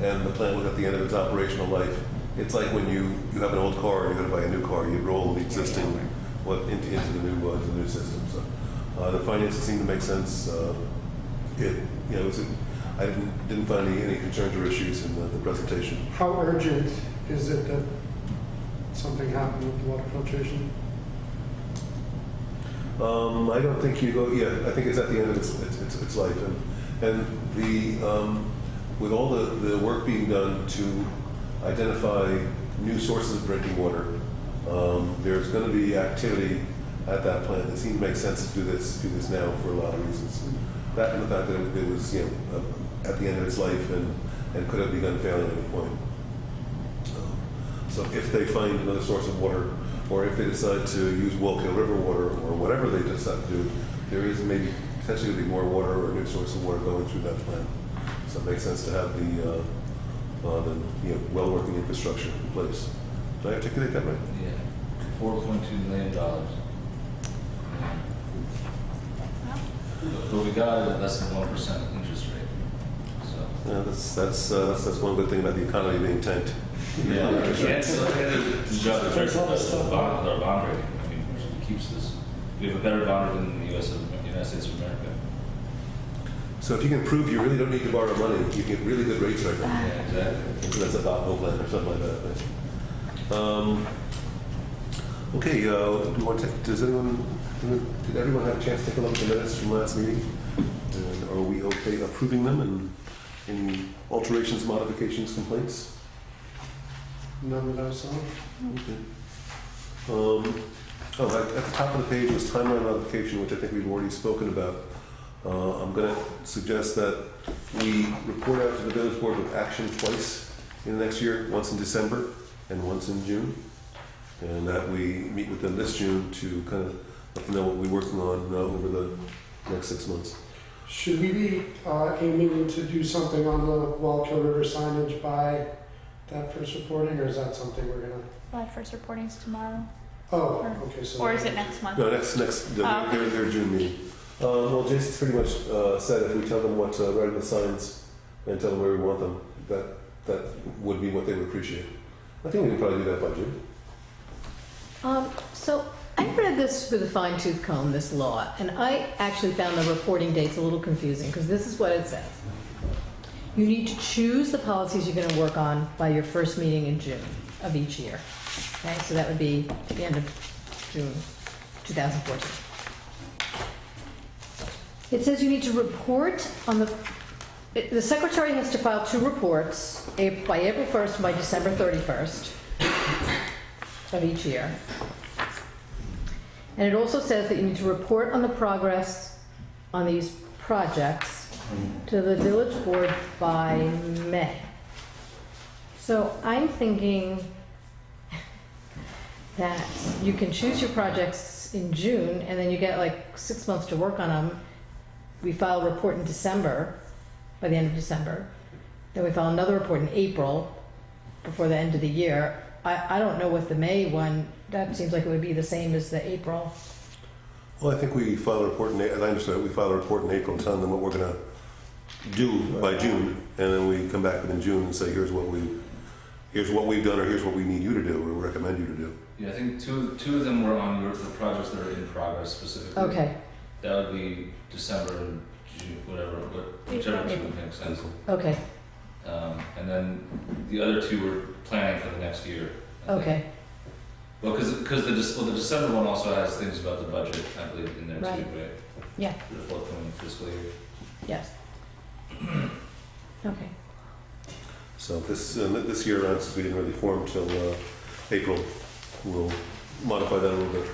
and the plant was at the end of its operational life, it's like when you have an old car and you're going to buy a new car, you roll the existing into the new system. So the finances seem to make sense. I didn't find any concerns or issues in the presentation. How urgent is it that something happened with the water filtration? I don't think you go. Yeah, I think it's at the end of its life, and with all the work being done to identify new sources of drinking water, there's going to be activity at that plant. It seemed to make sense to do this now for a lot of reasons. That and the fact that it was at the end of its life and could have begun failing at any point. So if they find another source of water, or if they decide to use Wallkill River water, or whatever they decide to do, there is maybe potentially going to be more water or a new source of water going through that plant. So it makes sense to have the well-working infrastructure in place. Did I articulate that right? Yeah, $4.2 million. But we got it at less than 1% interest rate. So Yeah, that's one good thing about the economy being tanked. yeah, it's the bond, our bond rating. I mean, it keeps this. We have a better bond rating than the United States of America. So if you can prove you really don't need to borrow money, you get really good rates right now. Yeah, exactly. That's a Doppel plan or something like that. Right? Okay, do you want to did everyone have a chance to take a look at the minutes from last meeting? And are we okay approving them, and any alterations, modifications, complaints? None that I saw. Okay. At the top of the page was timeline modification, which I think we've already spoken about. I'm going to suggest that we report out to the village board with action twice in the next year, once in December and once in June. And that we meet with them this June to kind of let them know what we're working on over the next 6 months. Should we be aiming to do something on the Wallkill River signage by that first reporting, or is that something we're gonna? Well, first reporting's tomorrow. Oh, okay, so. Or is it next month? No, their June meeting. Well, Jason's pretty much said if we tell them what to write on the signs and tell them where we want them, that would be what they would appreciate. I think we can probably do that by June. So I read this with a fine tooth comb, this law, and I actually found the reporting dates a little confusing because this is what it says. You need to choose the policies you're going to work on by your first meeting in June of each year. Okay, so that would be the end of June 2014. It says you need to report on the secretary has to file 2 reports by April 1st and by December 31st of each year. And it also says that you need to report on the progress on these projects to the village board by May. So I'm thinking that you can choose your projects in June and then you get like 6 months to work on them. We file a report in December, by the end of December. Then we file another report in April before the end of the year. I don't know what the May one, that seems like it would be the same as the April. Well, I think we file a report as I understand it, we file a report in April telling them what we're going to do by June, and then we come back in June and say, here's what we've done, or here's what we need you to do, or recommend you to do. Yeah, I think two of them were on the projects that are in progress specifically. Okay, That would be December and June, whichever two makes sense. okay, And then the other 2 were planning for the next year. I think. okay. Well, because the December one also has things about the budget, I believe, in there Right. too, right? Yeah. For the forthcoming fiscal year. Yes. Okay. So this year, since we didn't really form till April, we'll modify that a little bit.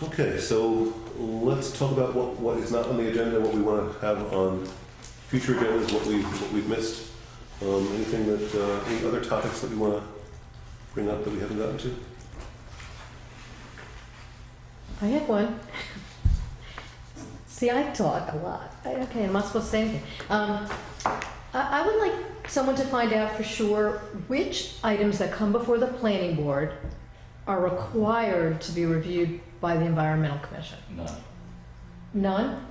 Okay, so let's talk about what is not on the agenda, what we want to have on future agendas, what we've missed. Any other topics that we want to bring up that we haven't gotten to? I have one. See, I talk a lot. Okay, I'm not supposed to say anything. I would like someone to find out for sure which items that come before the planning board are required to be reviewed by the Environmental Commission. None. None?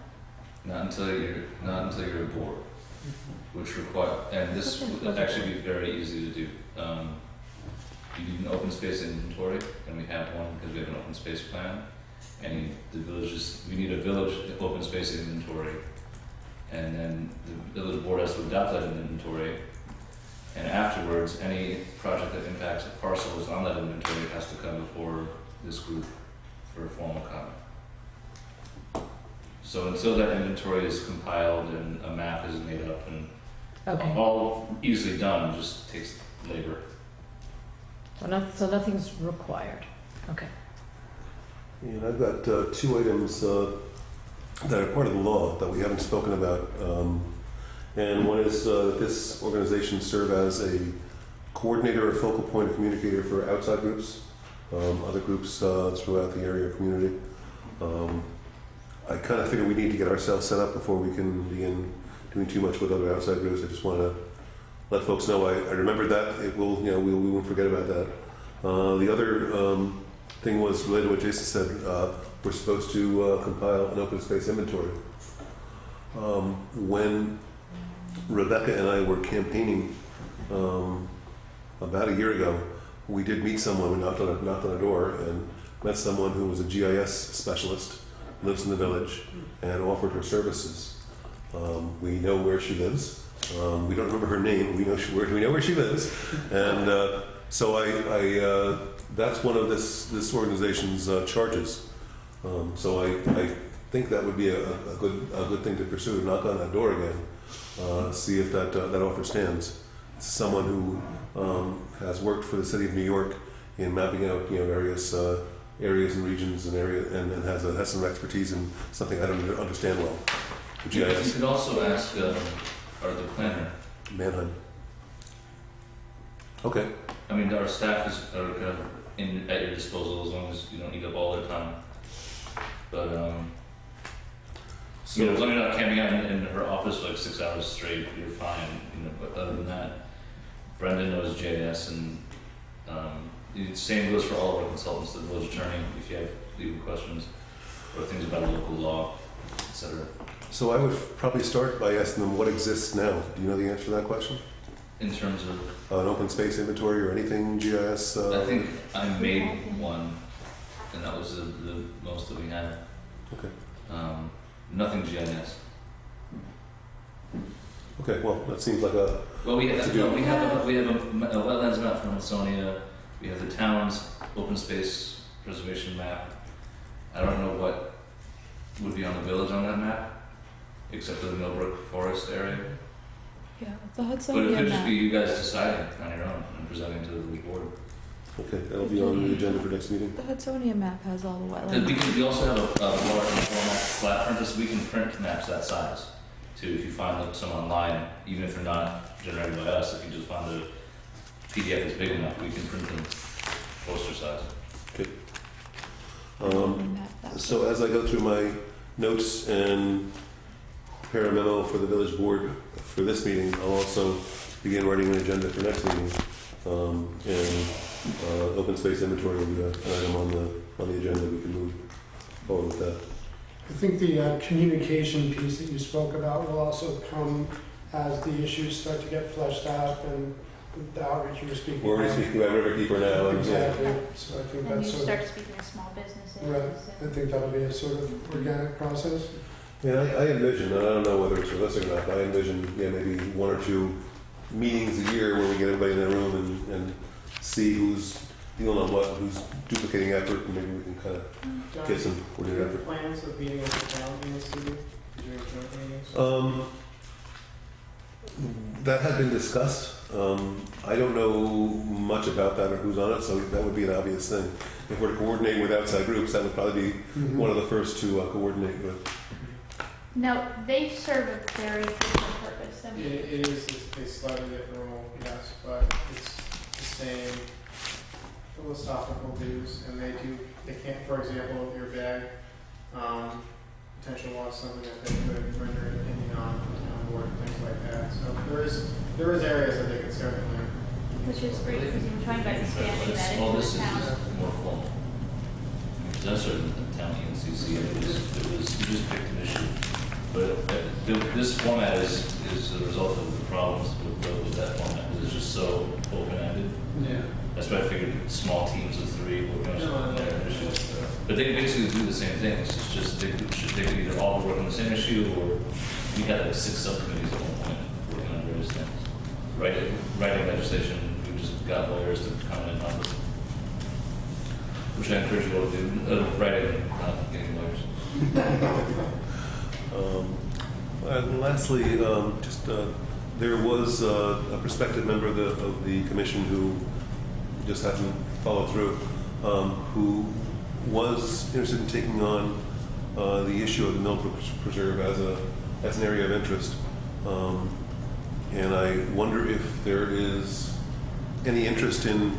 Not until you're a board, which require, and this would actually be very easy to do. You need an open space inventory, and we have one because we have an open space plan. And we need a village open space inventory, and then the village board has to adopt that inventory. And afterwards, any project that impacts a parcel that's on that inventory has to come before this group for a formal comment. So until that inventory is compiled and a map is made up and Okay. all easily done, just takes labor. So nothing's required. Okay. And I've got 2 items that are part of the law that we haven't spoken about. And one is that this organization serve as a coordinator or focal point of communicator for outside groups, other groups throughout the area or community. I kind of figure we need to get ourselves set up before we can begin doing too much with other outside groups. I just want to let folks know I remembered that. It will, we won't forget about that. The other thing was related to what Jason said. We're supposed to compile an open space inventory. When Rebecca and I were campaigning about a year ago, we did meet someone. We knocked on a door and met someone who was a GIS specialist, lives in the village, and offered her services. We know where she lives. We don't remember her name. We know where she lives, and so that's one of this organization's charges. So I think that would be a good thing to pursue. Knock on that door again, see if that offer stands, someone who has worked for the city of New York in mapping out, various areas and regions and has some expertise in something I don't understand well. You GIS. could also ask the planner. Manheim. Okay. I mean, our staff are kind of at your disposal as long as you don't eat up all their time. But So as long as you're not camping out in her office for like 6 hours straight, you're fine. But other than that, Brendan knows JS, and the same goes for all of our consultants, the village attorney, if you have legal questions or things about a local law, etc. So I would probably start by asking them what exists now. Do you know the answer to that question? In terms of, An open space inventory or anything GIS? I think I made one, and that was the most that we had. Okay. Nothing GIS. Okay. Well, that seems like a. Well, we have To do. a wetlands map from Hudsonia. We have the town's open space preservation map. I don't know what would be on the village on that map, except for the Millbrook Forest area. Yeah, the But it Hudsonia could just map. be you guys deciding on your own and presenting to the board. Okay, that'll be on the agenda for next meeting. The Hudsonia map has all the And wetlands. we also have a large format flat print, so we can print maps that size. Too, if you find some online, even if they're not generated by us, if you just find a PDF that's big enough, we can print them poster size. So as I go through my notes and prepare a memo for the village board for this meeting, I'll also begin writing an agenda for next meeting. Open space inventory will be an item on the agenda. We can move forward with that. I think the communication piece that you spoke about will also come as the issues start to get fleshed out and the outreach you were speaking We're already about. speaking about Riverkeeper now. And, Exactly, so I think And you that's sort start of, speaking to small businesses. right, I and- think that'll be a sort of organic process. Yeah, I envision, and I don't know whether it's realistic or not, but I envision, maybe 1 or 2 meetings a year where we get everybody in the room and see who's dealing on what, who's duplicating effort, and maybe we can kind of John, get some do you coordinated have effort. plans of meeting with the town in the city? Did you have joint meetings? That had been discussed. I don't know much about that or who's on it, so that would be an obvious thing. If we're coordinating with outside groups, that would probably be one of the first to coordinate with. Now, they serve a very different purpose than we do. It is a slightly different role, yes, but it's the same philosophical views, and they can't, for example, if your bag potential wants something that they could render an opinion on board, things like that. So there is areas that they could certainly. Which is great, because you were talking about expanding that All into this the town. is more formal. Because I served in the town ENCC, and you just picked an issue. But this format is the result of the problems with that format, because it's just so open-ended. Yeah. That's why I figured small teams of 3 working on their issues. But they basically do the same thing. It's just they could either all work on the same issue, or we had like 6 subcommittees at one point working on various things. Writing legislation, we just got lawyers to come in and help us. Which I encourage you all to do. Writing, not getting lawyers. And lastly, there was a prospective member of the commission who just hasn't followed through, who was interested in taking on the issue of the Millbrook Preserve as an area of interest. And I wonder if there is any interest in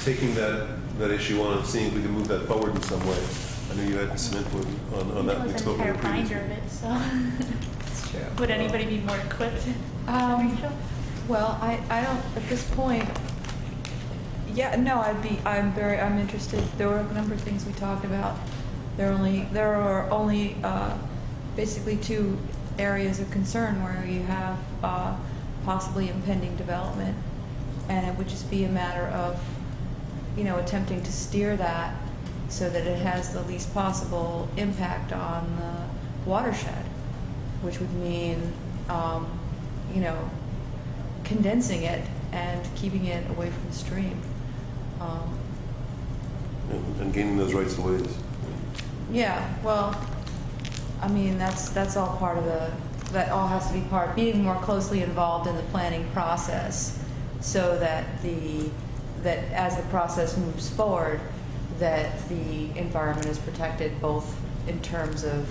taking that issue on and seeing if we can move that forward in some way. I know you had some input on that. It was We an spoke entire in the previous binder of meeting. it, so It's true. would anybody be more equipped? Um, Well, I don't, at this point, yeah, no, I'm interested. There were a number of things we talked about. There are only basically 2 areas of concern where you have possibly impending development, and it would just be a matter of, attempting to steer that so that it has the least possible impact on the watershed, which would mean, condensing it and keeping it away from the stream. And gaining those rights of ways. Yeah, well, I mean, that's all part of the that all has to be being more closely involved in the planning process, so that as the process moves forward, that the environment is protected, both in terms of,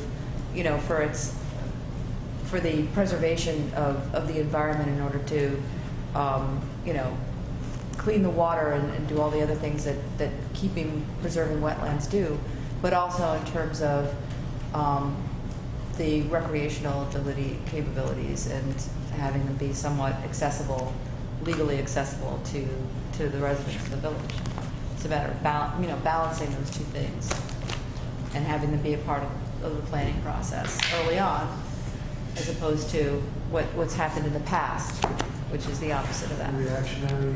for the preservation of the environment in order to, clean the water and do all the other things that preserving wetlands do, but also in terms of the recreational capabilities and having them be somewhat accessible, legally accessible to the residents of the village. It's a matter of balancing those two things and having them be a part of the planning process early on, as opposed to what's happened in the past, which is the opposite of that. Reactionary,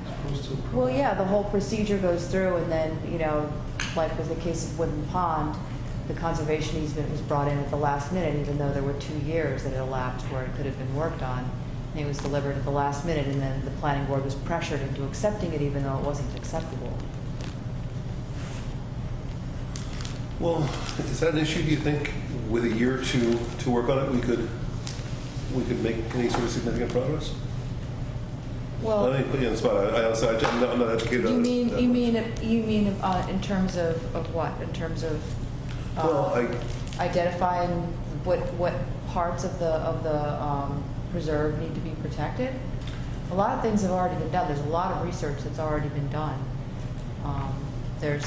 as opposed to. Well, yeah, the whole procedure goes through, and then, like with the case of Wooden Pond, the conservation easement was brought in at the last minute, even though there were 2 years that had elapsed where it could have been worked on. And it was delivered at the last minute, and then the planning board was pressured into accepting it, even though it wasn't acceptable. Well, is that an issue, do you think, with a year or two to work on it, we could make any sort of significant progress? I Well, don't even put you on the spot. I honestly, I'm not educated on it. you mean in terms of what? In terms of Well, identifying what parts of the preserve need to be protected? A lot of things have already been done. There's a lot of research that's already been done. There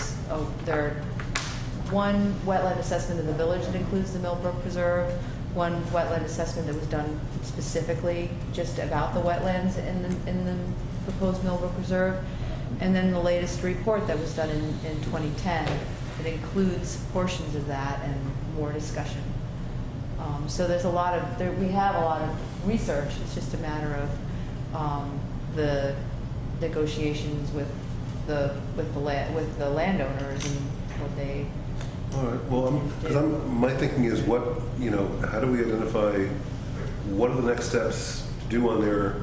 one wetland assessment in the village that includes the Millbrook Preserve, one wetland assessment that was done specifically just about the wetlands in the proposed Millbrook Preserve, and then the latest report that was done in 2010 that includes portions of that and more discussion. So there's we have a lot of research. It's just a matter of the negotiations with the landowners and what they. all right, well, my thinking is how do we identify what are the next steps to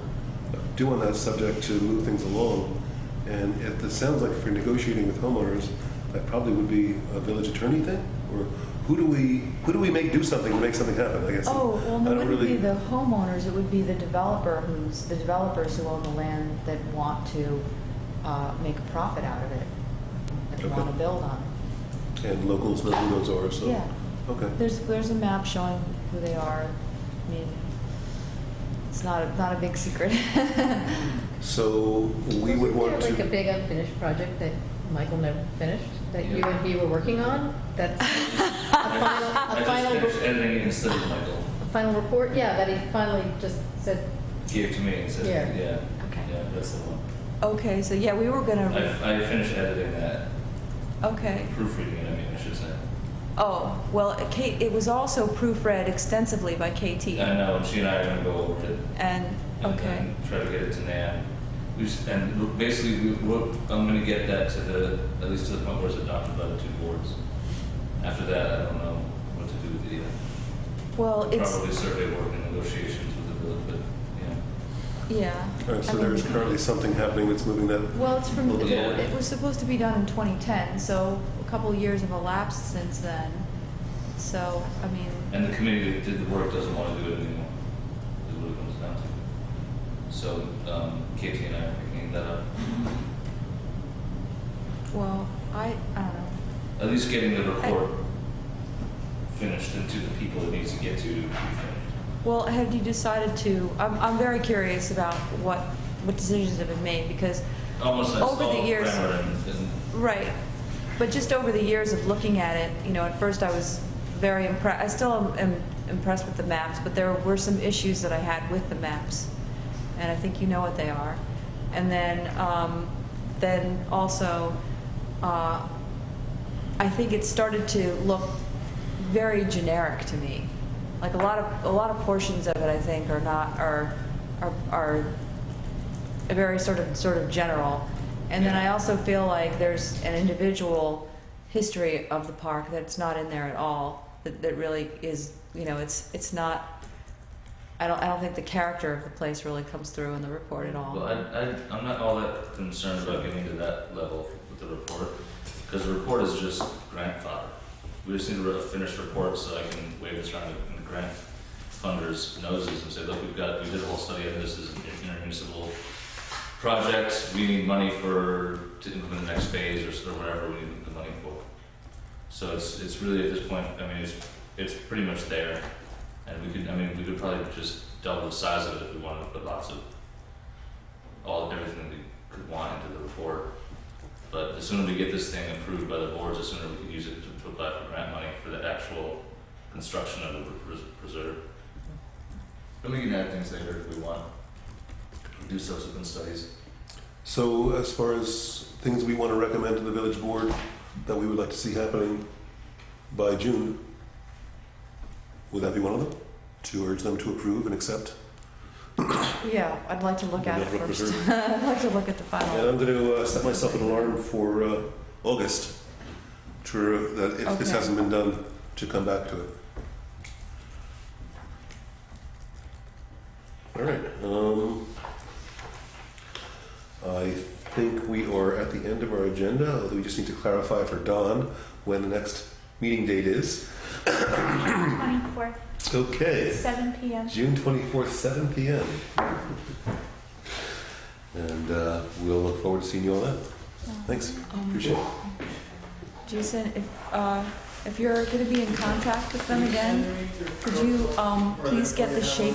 do on that subject to move things along? And it sounds like if you're negotiating with homeowners, that probably would be a village attorney thing, or who do we make do something to make something happen? I guess. Oh, well, I it don't wouldn't be really. the homeowners, it would be the developers who own the land that want to make a profit out of it, that Okay. want to build on And locals know who those are, it. so. Yeah, Okay. there's a map showing who they are. I mean, it's not a big secret. So we would want Wasn't there like a to. big unfinished project that Michael never finished, that you Yeah. and he were working on? That's a I just finished editing it instead of Michael. final report? Yeah, that he finally just said, Gave to me and said, Yeah. Okay. yeah, that's the one. Okay, so yeah, we were gonna. I finished editing that, Okay. proofreading it, I should say. Oh, well, it was also proofread extensively by KT. I know, she and I are gonna go over it. And, okay. And try to get it to Nan. And basically, I'm gonna get that at least to the point where it's adopted by the two boards. After that, I don't know what to do with it either. Well, it's, Probably survey work and negotiations with the village, but, yeah. yeah. All right, I so mean- there's currently something happening that's moving that. Well, it's from, Yeah. it was supposed to be done in 2010, so a couple of years have elapsed since then. So, I mean, And the committee that did the work doesn't want to do it anymore, is what it comes down to. So, Katie and I are picking that up. well, I don't know. At least getting the report finished and to the people it needs to get to be finished. Well, have you decided to, I'm very curious about what decisions have been made, because, Almost that's Over the all years- grammar and right, but just over the years of looking at it, at first I was very impressed, I still am impressed with the maps, but there were some issues that I had with the maps, and I think you know what they are. And then also, I think it started to look very generic to me. Like a lot of portions of it, I think, are very sort of general. And then I also feel like there's an individual history of the park that's not in there at all. That really is, it's not. I don't think the character of the place really comes through in the report at all. well, I'm not all that concerned about getting to that level with the report, because the report is just grant fodder. We just need a finished report so I can wave this around in the grant. funders' noses and say, look, we did a whole study on this as an intermunicipal project. We need money to implement the next phase or whatever we need the money for. So it's really at this point, I mean, it's pretty much there. And we could probably just double the size of it if we wanted to put lots of everything we could want into the report. But the sooner we get this thing approved by the boards, the sooner we can use it to apply for grant money for the actual construction of the preserve. And we can add things later if we want. Do subsequent studies. So as far as things we want to recommend to the village board that we would like to see happening by June, would that be one of them? To urge them to approve and accept? Yeah, I'd like to look at it Natural first. preserve. I'd like to look at the And final. I'm going to set myself an alarm for August, that if this Okay. hasn't been done, to come back to it. All right. I think we are at the end of our agenda, although we just need to clarify for Dawn when the next meeting date is. 24th, Okay. 7 p.m. June 24th, 7 p.m. And we'll look forward to seeing you all then. Thanks. Appreciate it. Jason, if you're going to be in contact with them again, could you please get the shape